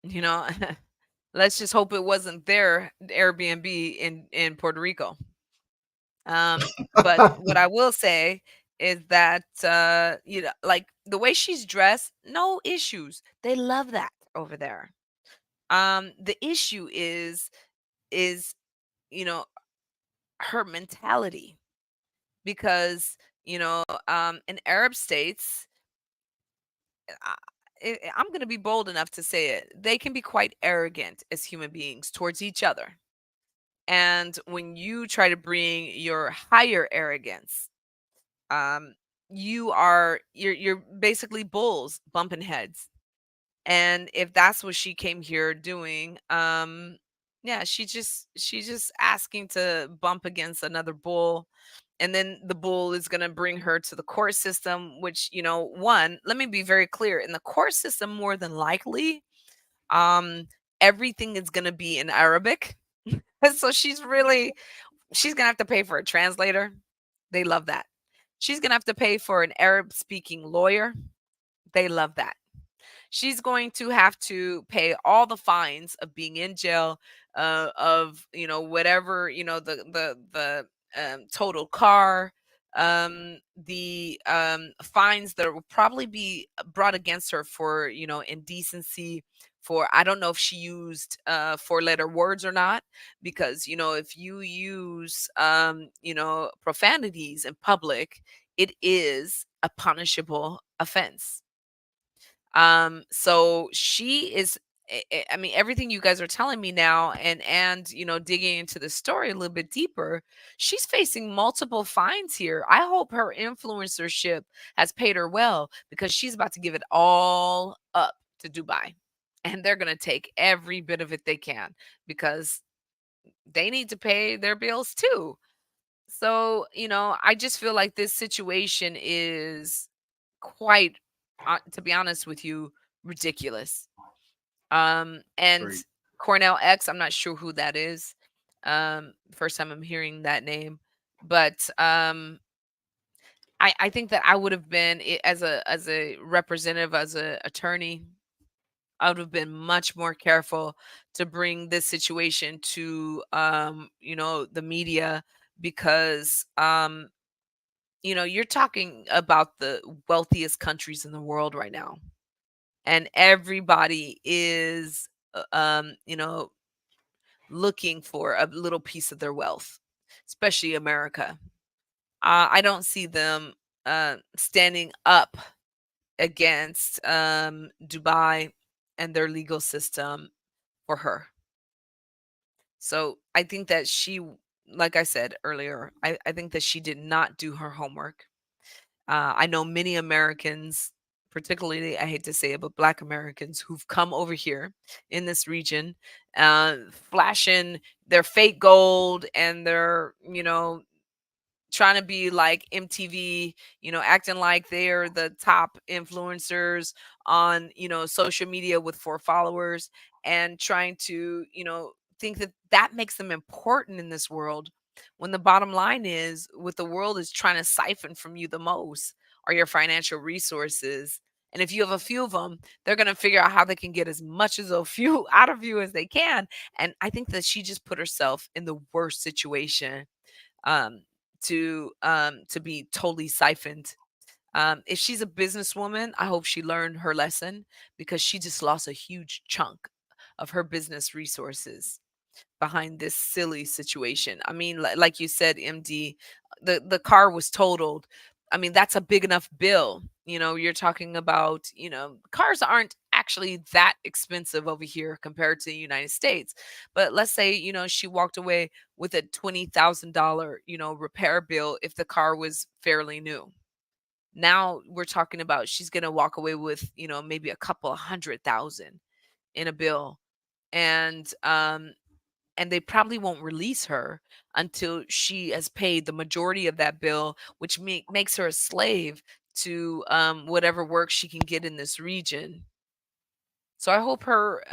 you know, let's just hope it wasn't their Airbnb in Puerto Rico. But what I will say is that like the way she's dressed, no issues. They love that over there. The issue is you know her mentality, because in Arab states, I, I'm going to be bold enough to say it. They can be quite arrogant as human beings towards each other. And when you try to bring your higher arrogance, um, you're basically bulls bumping heads. And if that's what she came here doing, yeah, she's just asking to bump against another bull, and then the bull is going to bring her to the court system, which, one, let me be very clear, in the court system, more than likely, um everything is going to be in Arabic. So she's going to have to pay for a translator. They love that. She's going to have to pay for an Arab speaking lawyer. They love that. She's going to have to pay all the fines of being in jail, of whatever, the total car, the fines that will probably be brought against her for indecency. For, I don't know if she used 4-letter words or not, because if you use profanities in public, it is a punishable offense. So she is, I mean, everything you guys are telling me now, and digging into the story a little bit deeper, she's facing multiple fines here. I hope her influencership has paid her well, because she's about to give it all up to Dubai. and they're going to take every bit of it they can because they need to pay their bills too. So, I just feel like this situation is quite, to be honest with you, ridiculous. And Great. Cornell X, I'm not sure who that is. First time I'm hearing that name, but I think that I would have been as a representative, as a attorney, I would have been much more careful to bring this situation to the media because you're talking about the wealthiest countries in the world right now, and everybody is looking for a little piece of their wealth, especially America. I don't see them standing up against Dubai and their legal system for her. So I think that like I said earlier, I think that she did not do her homework. I know many Americans, particularly, I hate to say it, but Black Americans who've come over here in this region, flashing their fake gold and their, trying to be like MTV, acting like they're the top influencers on, social media with 4 followers, and trying to, think that that makes them important in this world, when the bottom line is what the world is trying to siphon from you the most are your financial resources. And if you have a few of them, they're going to figure out how they can get as much as a few out of you as they can. And I think that she just put herself in the worst situation, um, to be totally siphoned. If she's a businesswoman, I hope she learned her lesson, because she just lost a huge chunk of her business resources behind this silly situation. I mean, like you said, MD, the car was totaled. I mean, that's a big enough bill. You're talking about, cars aren't actually that expensive over here compared to the United States. But let's say, she walked away with a $20,000, repair bill if the car was fairly new. Now we're talking about she's going to walk away with, maybe a couple of 100,000 in a bill. And they probably won't release her until she has paid the majority of that bill, which makes her a slave to whatever work she can get in this region. So I hope her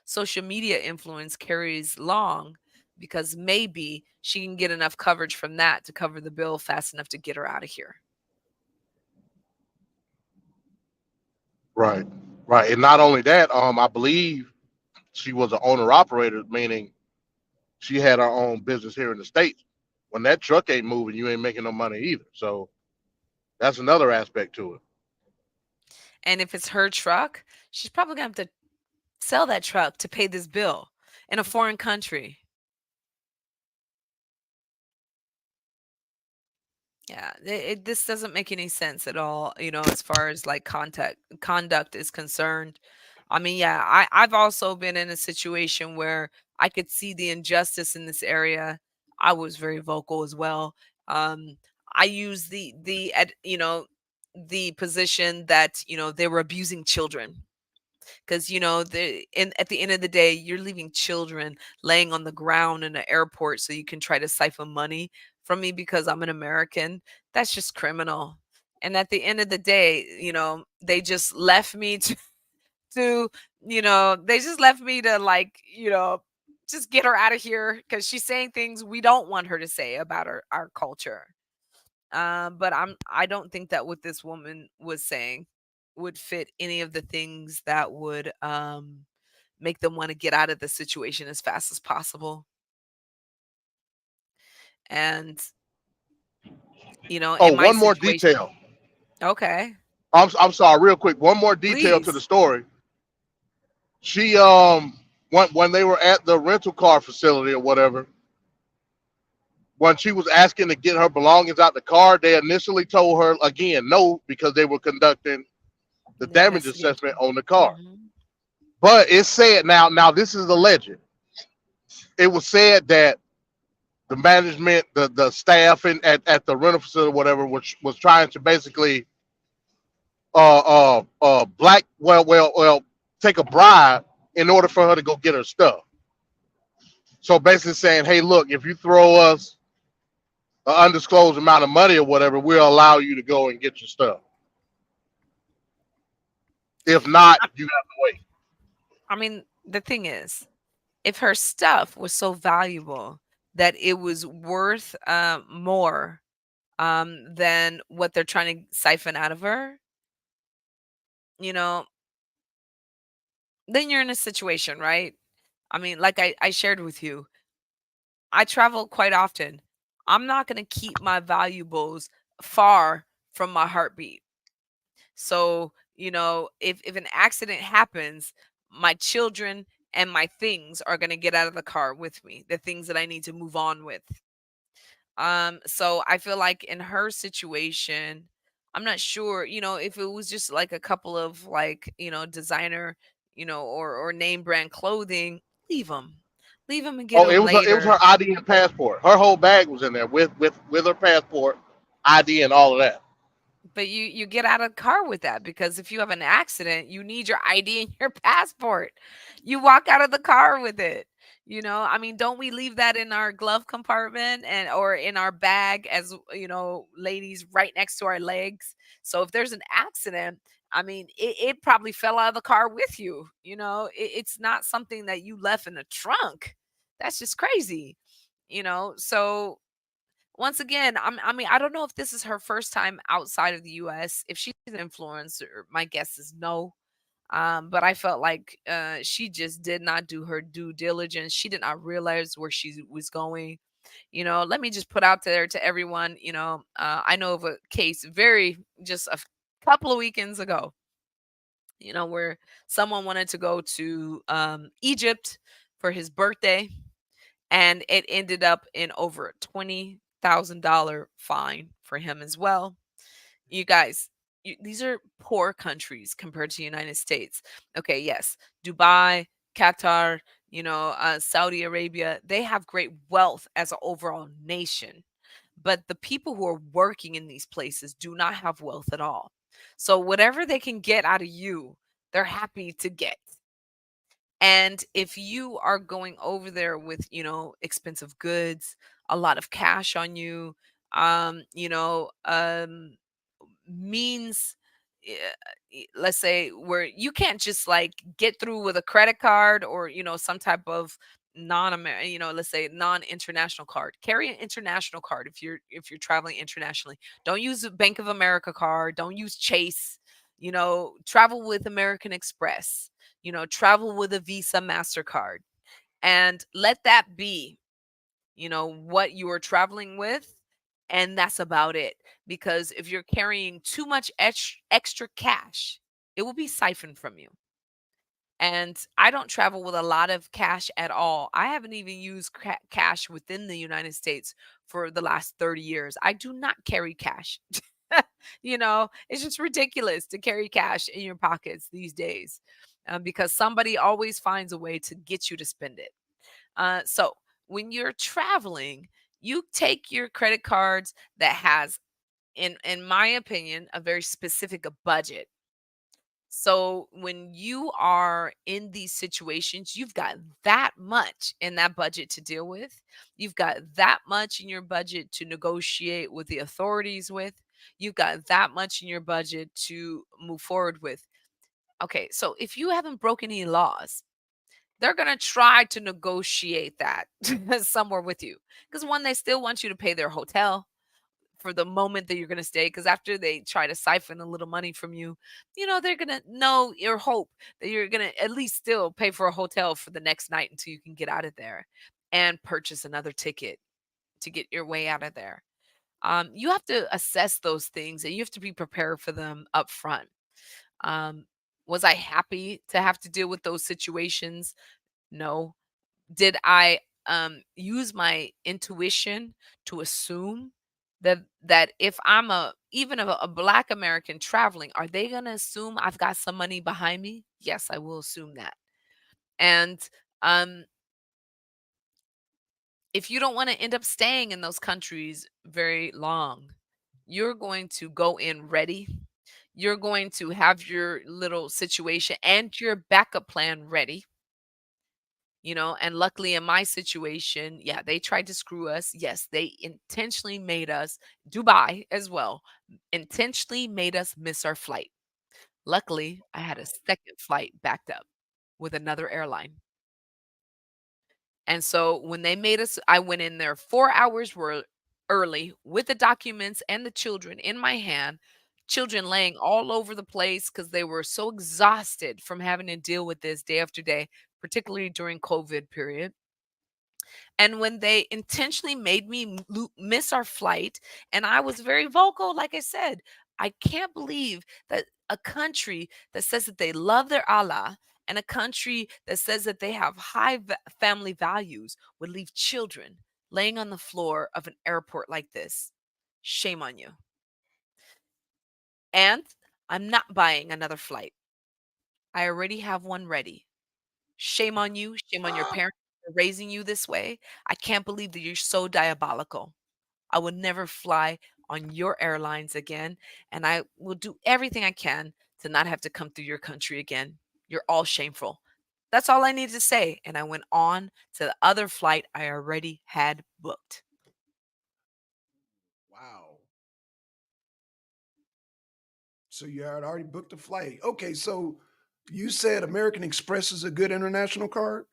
social media influence carries long, because maybe she can get enough coverage from that to cover the bill fast enough to get her out of here. Right. Right. And not only that, I believe she was an owner operator, meaning she had her own business here in the States. When that truck ain't moving, you ain't making no money either. So that's another aspect to it. And if it's her truck, she's probably going to have to sell that truck to pay this bill in a foreign country. Yeah, this doesn't make any sense at all, as far as like conduct is concerned. I mean, yeah, I've also been in a situation where I could see the injustice in this area. I was very vocal as well. Um, I use the position that they were abusing children, because at the end of the day, you're leaving children laying on the ground in an airport so you can try to siphon money from me because I'm an American. That's just criminal. And at the end of the day, they just left me to they just left me to, like, just get her out of here, because she's saying things we don't want her to say about our culture. But I don't think that what this woman was saying would fit any of the things that would make them want to get out of the situation as fast as possible. And Oh, in my one more situation, detail. okay, I'm sorry, real quick. One more detail to the please. story. She when they were at the rental car facility or whatever, when she was asking to get her belongings out the car, they initially told her again no, because they were conducting the The damage assessment investigation. on the car. Hmm. But it said, now this is alleged. It was said that the management, the staff at the rental facility, whatever, which was trying to basically black well take a bribe in order for her to go get her stuff. So basically saying, hey, look, if you throw us an undisclosed amount of money or whatever, we'll allow you to go and get your stuff. If not, I, you have to wait. I mean, the thing is, if her stuff was so valuable that it was worth more than what they're trying to siphon out of her, you know, then you're in a situation, right? I mean, like I shared with you, I travel quite often. I'm not going to keep my valuables far from my heartbeat. So, if an accident happens, my children and my things are going to get out of the car with me, the things that I need to move on with. So I feel like in her situation, I'm not sure, if it was just like a couple of like, designer, or name brand clothing, leave them. Leave them and get Oh, them it was her later. ID and passport. Her whole bag was in there with her passport, ID, and all of that. But you get out of the car with that because if you have an accident, you need your ID and your passport. You walk out of the car with it. I mean, don't we leave that in our glove compartment and or in our bag as, ladies right next to our legs? So if there's an accident, I mean, it probably fell out of the car with you. It's not something that you left in the trunk. That's just crazy. So once again, I mean, I don't know if this is her first time outside of the US. If she's an influencer, my guess is no. But I felt like she just did not do her due diligence. She did not realize where she was going. Let me just put out there to everyone, I know of a case just a couple of weekends ago, where someone wanted to go to Egypt for his birthday and it ended up in over a $20,000 fine for him as well. You guys, these are poor countries compared to the United States. Okay, yes, Dubai, Qatar, Saudi Arabia, they have great wealth as an overall nation. But the people who are working in these places do not have wealth at all. So whatever they can get out of you, they're happy to get. And if you are going over there with, expensive goods, a lot of cash on you, means, eh, let's say, where you can't just like get through with a credit card or, some type of let's say non-international card. Carry an international card if you're traveling internationally. Don't use a Bank of America card. Don't use Chase. Travel with American Express. Travel with a Visa, MasterCard, and let that be, what you are traveling with. And that's about it. Because if you're carrying too much extra cash, it will be siphoned from you. And I don't travel with a lot of cash at all. I haven't even used cash within the United States for the last 30 years. I do not carry cash. It's just ridiculous to carry cash in your pockets these days, because somebody always finds a way to get you to spend it. So when you're traveling, you take your credit cards that has, in my opinion, a very specific budget. So when you are in these situations, you've got that much in that budget to deal with. You've got that much in your budget to negotiate with the authorities with. You've got that much in your budget to move forward with. Okay, so if you haven't broken any laws, they're going to try to negotiate that somewhere with you. Because one, they still want you to pay their hotel for the moment that you're going to stay, because after they try to siphon a little money from you, they're going to know or hope that you're going to at least still pay for a hotel for the next night until you can get out of there and purchase another ticket to get your way out of there. You have to assess those things and you have to be prepared for them up front. um, was I happy to have to deal with those situations? No. Did I use my intuition to assume that if I'm a black American traveling, are they going to assume I've got some money behind me? Yes, I will assume that. And um if you don't want to end up staying in those countries very long, you're going to go in ready. you're going to have your little situation and your backup plan ready. And luckily in my situation, yeah, they tried to screw us. Yes, they intentionally made us, Dubai as well, intentionally made us miss our flight. Luckily, I had a second flight backed up with another airline. And so when they made us, I went in there 4 hours early with the documents and the children in my hand, children laying all over the place because they were so exhausted from having to deal with this day after day, particularly during COVID period. And when they intentionally made me miss our flight, and I was very vocal, like I said, I can't believe that a country that says that they love their Allah and a country that says that they have high family values would leave children laying on the floor of an airport like this. Shame on you. And I'm not buying another flight. I already have one ready. Shame on you. Shame on your parents for raising you this way. I can't believe that you're so diabolical. I will never fly on your airlines again, and I will do everything I can to not have to come through your country again. You're all shameful. That's all I needed to say. And I went on to the other flight I already had booked. Wow. So you had already booked a flight. Okay, so you said American Express is a good international card?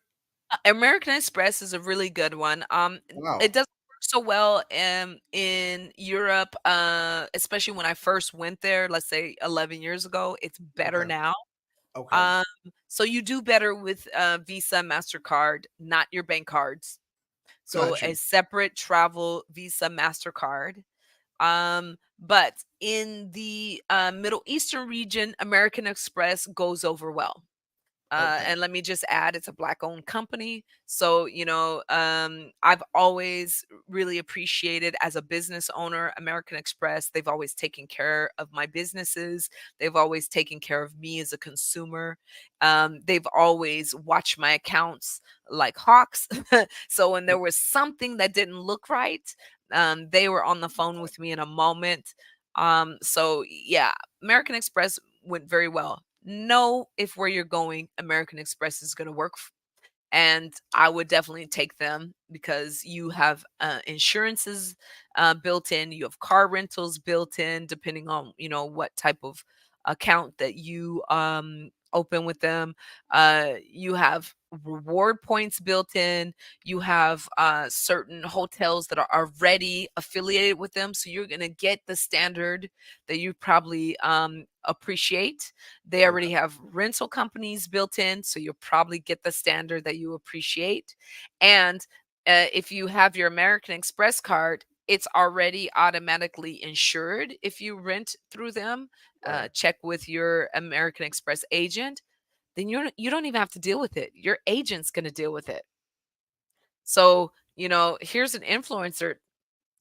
American Express is a really good one. It Wow. doesn't work so well in Europe, especially when I first went there, let's say 11 years ago. It's better Okay. now. Okay. Um, so you do better with Visa, MasterCard, not your bank cards. So Got a you. separate travel Visa, MasterCard. But in the Middle Eastern region, American Express goes over well. Okay. And let me just add, it's a black owned company. So, I've always really appreciated as a business owner, American Express. They've always taken care of my businesses. They've always taken care of me as a consumer. They've always watched my accounts like hawks. So when there was something that didn't look right, they were on the phone with me in a moment. So yeah, American Express went very well. Know if where you're going, American Express is going to work. And I would definitely take them because you have insurances built in, you have car rentals built in, depending on what type of account that you open with them. You have reward points built in. You have certain hotels that are already affiliated with them, so you're going to get the standard that you probably appreciate. They Okay. already have rental companies built in, so you'll probably get the standard that you appreciate. And if you have your American Express card, it's already automatically insured if you rent through them. Right. Check with your American Express agent. Then you don't even have to deal with it. Your agent's going to deal with it. So here's an influencer.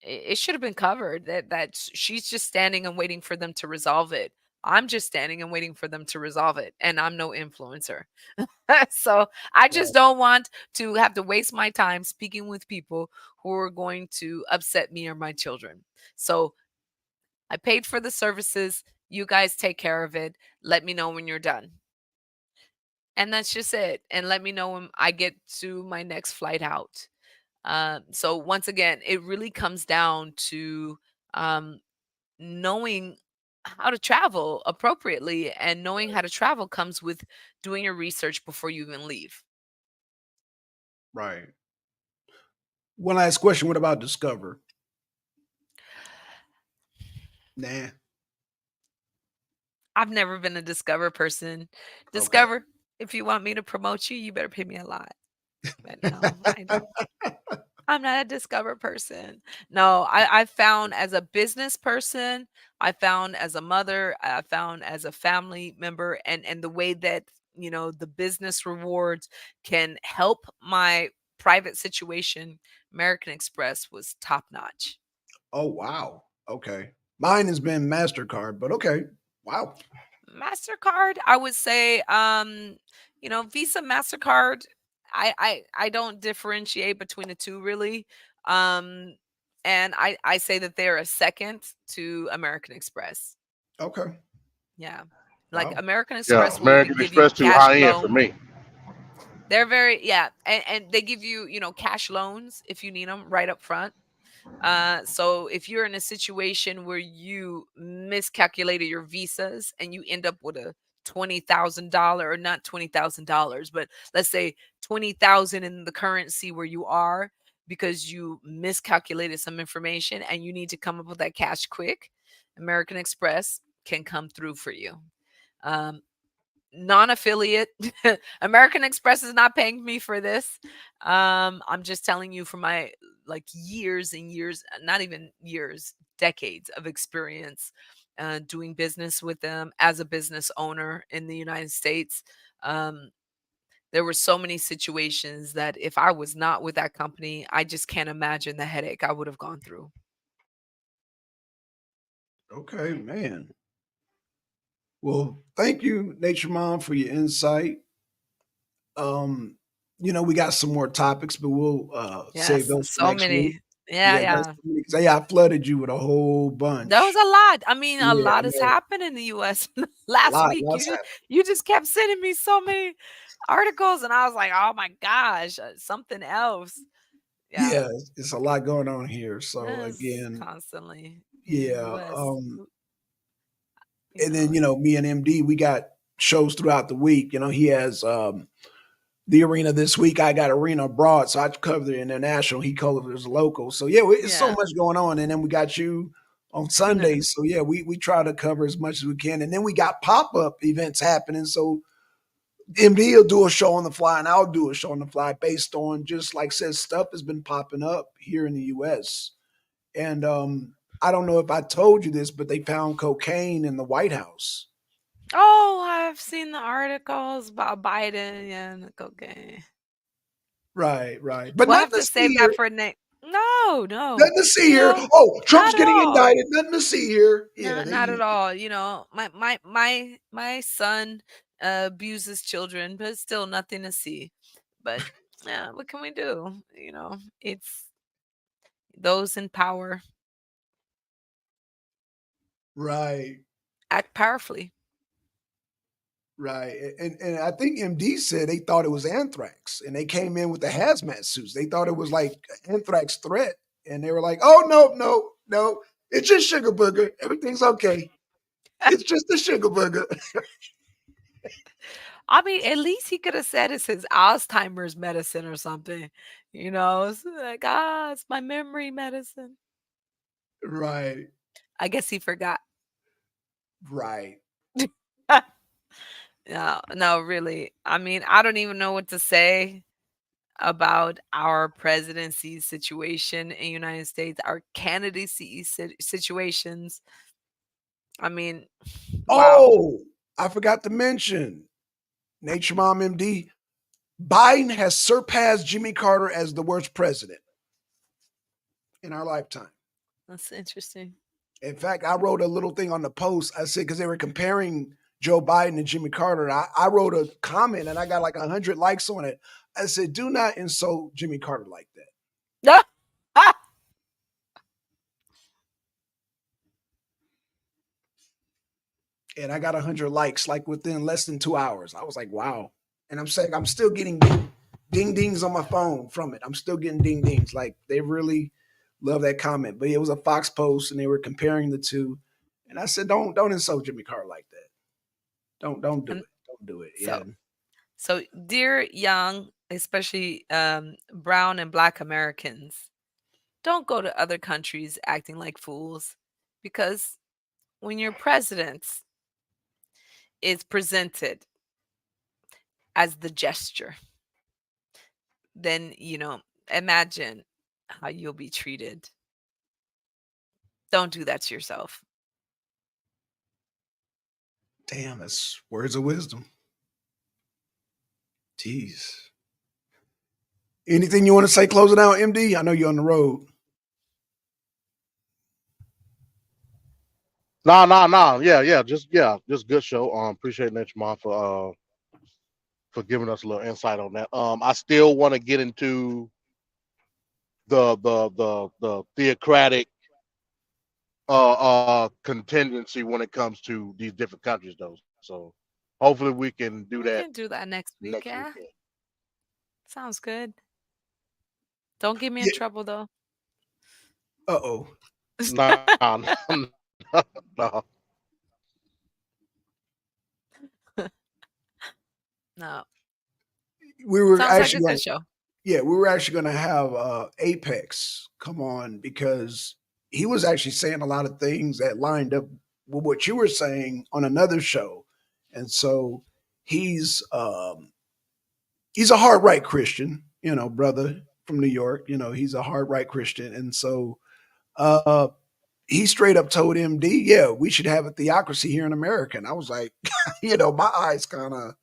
It should have been covered. She's just standing and waiting for them to resolve it. I'm just standing and waiting for them to resolve it, and I'm no influencer. So I just Right. don't want to have to waste my time speaking with people who are going to upset me or my children. So I paid for the services. You guys take care of it. Let me know when you're done. And that's just it. And let me know when I get to my next flight out. So once again, it really comes down to um, knowing how to travel appropriately, and knowing how to travel comes with doing your research before you even leave. Right. One last question. What about Discover? Nah. I've never been a Discover person. Okay. Discover, if you want me to promote you, you better pay me a lot. But no, I don't. I'm not a Discover person. No, I found as a business person, I found as a mother, I found as a family member, and the way that the business rewards can help my private situation. American Express was top notch. Oh wow. Okay. Mine has been MasterCard, but okay. Wow. MasterCard, I would say, Visa, MasterCard, I don't differentiate between the two really. Um, and I say that they're a second to American Express. Okay. Yeah. Like Wow. American Yeah, Express will even American give you Express too cash high end for loan. me. They're very, yeah, and they give you, cash loans if you need them right up front. So if you're in a situation where you miscalculated your visas and you end up with a $20,000, or not $20,000, but let's say 20,000 in the currency where you are, because you miscalculated some information and you need to come up with that cash quick, American Express can come through for you. Um, Non-affiliate. American Express is not paying me for this. I'm just telling you from my, like, years and years, not even years, decades of experience doing business with them as a business owner in the United States. Um, there were so many situations that if I was not with that company, I just can't imagine the headache I would have gone through. Okay, man. Well, thank you, Nature Mom, for your insight. Um, we got some more topics, but we'll save Yes, those for so next week. many. Yeah, Yeah, that's yeah. yeah, I flooded you with a whole There was bunch. a lot. I mean, a Yeah, I lot has know. happened in the US last week. Lots happened. You just kept sending me so many articles, and I was like, "Oh my gosh, something else." Yeah, Yeah, it's a lot going on here. So yes, again, constantly in yeah. US. You And then know, me and MD, we got shows throughout the week. He has the arena this week. I got arena abroad, so I cover the international. He covers local. So yeah, it's so yeah. much going on. And then we got you on Sundays. So yeah, we try to cover as much as we can. And then we got pop up events happening. So MD will do a show on the fly, and I'll do a show on the fly based on, just like says, stuff has been popping up here in the U.S. And I don't know if I told you this, but they found cocaine in the White House. Oh, I've seen the articles about Biden and the cocaine. Right, right. But We'll nothing have to to save see that here. for next. No, no, Nothing to see you here. know, Oh, Trump's not at getting all. indicted. Nothing to see here. Yeah, No, they not at use it. all. My son abuses children, but still nothing to see. But yeah, what can we do? It's those in power Right, act powerfully. right. And I think MD said they thought it was anthrax, and they came in with the hazmat suits. They thought it was like anthrax threat, and they were like, "Oh no, no, no! It's just sugar booger. Everything's okay. It's just a sugar booger." I mean, at least he could have said it's his Alzheimer's medicine or something. It's like, it's my memory medicine. Right, I guess he forgot. right. No, no, really. I mean, I don't even know what to say about our presidency situation in United States, our candidacy situations. I mean, wow. Oh, I forgot to mention Nature Mom MD. Biden has surpassed Jimmy Carter as the worst president in our lifetime. That's interesting. In fact, I wrote a little thing on the post. I said, because they were comparing Joe Biden and Jimmy Carter. I wrote a comment and I got like 100 likes on it. I said, do not insult Jimmy Carter like that. And I got 100 likes like within less than 2 hours. I was like, wow. And I'm saying, I'm still getting ding dings on my phone from it. I'm still getting ding dings. Like, they really love that comment. But it was a Fox post and they were comparing the two. And I said, don't insult Jimmy Carter like that. Don't do And it. Don't do it. Yeah. so, so dear young, especially brown and black Americans, don't go to other countries acting like fools, because when your president is presented as the gesture, then, imagine how you'll be treated. Don't do that to yourself. Damn, that's words of wisdom. Jeez. Anything you want to say closing out, MD? I know you're on the road. No, no, no. Just good show. Appreciate Nature Mom for giving us a little insight on that. I still want to get into the theocratic contingency when it comes to these different countries, though. So hopefully we can do We that can do that next week. next Yeah, weekend. sounds good. Don't get me in Yeah. trouble though. Uh-oh. No, no. No, We were sounds like a actually good going show. Yeah, we were actually going to have Apex come on because he was actually saying a lot of things that lined up with what you were saying on another show, and so he's um, he's a hard right Christian, brother from New York. He's a hard right Christian, and so uh, he straight up told MD, "Yeah, we should have a theocracy here in America." And I was like, my eyes kind of,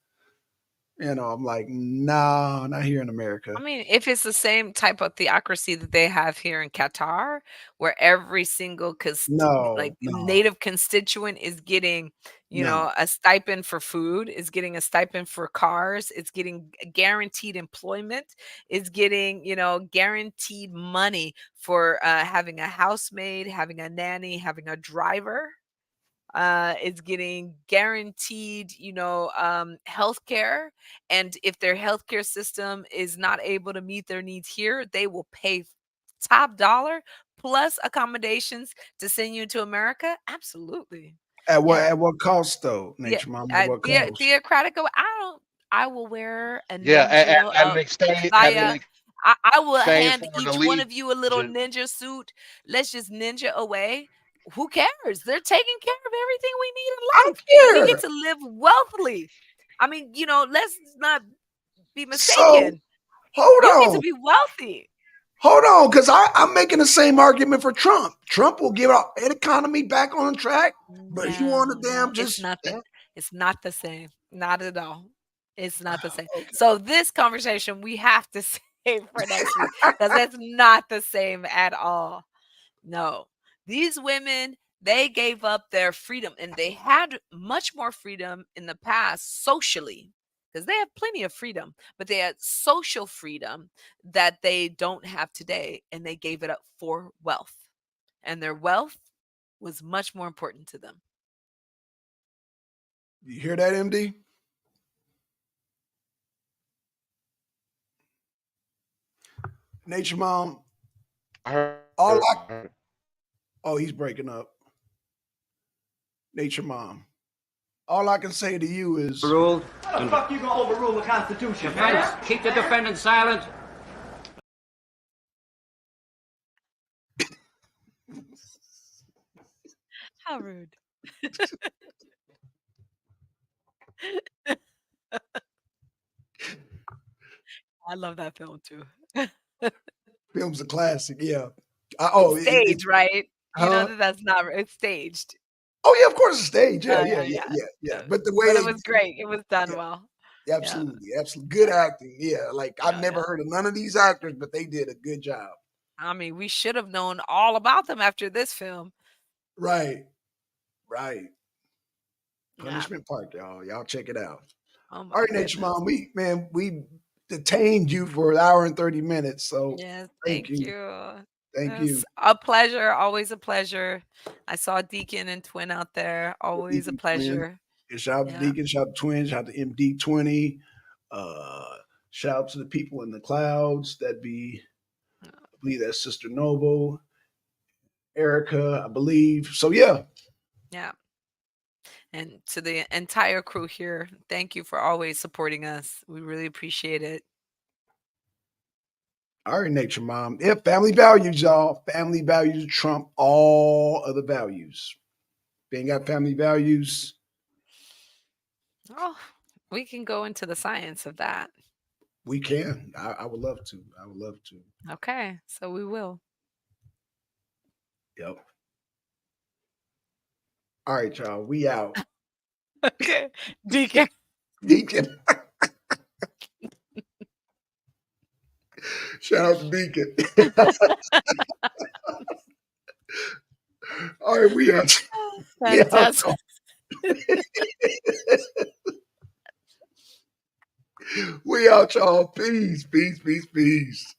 I'm like, no, not here in America. I mean, if it's the same type of theocracy that they have here in Qatar, where every single like No, no, native constituent is getting, no. a stipend for food, is getting a stipend for cars, it's getting guaranteed employment, is getting, guaranteed money for having a housemaid, having a nanny, having a driver. Is getting guaranteed, healthcare. And if their healthcare system is not able to meet their needs here, they will pay top dollar plus accommodations to send you to America. Absolutely. At what Yeah. at what cost though, Yeah. Nature Mom? At what cost? Theocratic. I will wear a Yeah, ninja at an via. I will exchange hand for an each one allegiance. of you a little ninja suit. Let's just ninja away. Who cares? They're taking care of everything we need I in life. We don't get care. to live wealthily. I mean, let's not be So mistaken. hold You get to on, be wealthy. because I'm making the same argument for Trump. Trump will get our economy back on track, but he want to No, damn just it's not the same. Not at all. It's not the same. okay. So this conversation we have to save for next week because it's not the same at all. No. These women, they gave up their freedom and they had much more freedom in the past socially because they have plenty of freedom, but they had social freedom that they don't have today and they gave it up for wealth. And their wealth was much more important to them. You hear that, MD? Nature Mom. I heard, All I I heard. Oh, he's breaking up. Nature Mom. All I can say to you is Ruled. How the fuck you gonna overrule the Constitution, Defense, man? keep the defendant silent. How rude. I love that film too. film's a classic. Yeah. It's staged, right? You know Huh? that that's not it's staged. Oh yeah, of course it's stage. Yeah, Oh, yeah, yeah, yeah, yeah. yeah, yeah. So But the way but it they, was great. It was done yeah, well. Yeah, absolutely, absolutely good acting. Yeah, like I've yeah, never yeah. heard of none of these actors, but they did a good job. I mean, we should have known all about them after this film. Right, right. Yeah. Punishment Park, y'all. Y'all check it out. Oh All my right, Nature goodness. Mom. We detained you for an hour and 30 minutes. So Yes, thank thank you, you. thank you, It's a pleasure, always a pleasure. I saw Deacon and Twin out there. Always a Deacon Twin. pleasure. And shout out to Yeah. Deacon, shout out to Twin, shout out to MD20. Uh, shout out to the people in the clouds. I believe that's Sister Noble, Erica, I believe. So yeah. Yeah. And to the entire crew here, thank you for always supporting us. We really appreciate it. All right, Nature Mom. Yeah, family values, y'all. Family values trump all other values. If you ain't got family values, Oh, we can go into the science of that. we can. I would love to. I would love to. Okay, so we will. Yep. All right, y'all. We out. Okay, Deacon. Deacon. Shout out to Deacon. All right, we out. We out, Fantastic. y'all. We out, y'all. Peace, peace, peace, peace.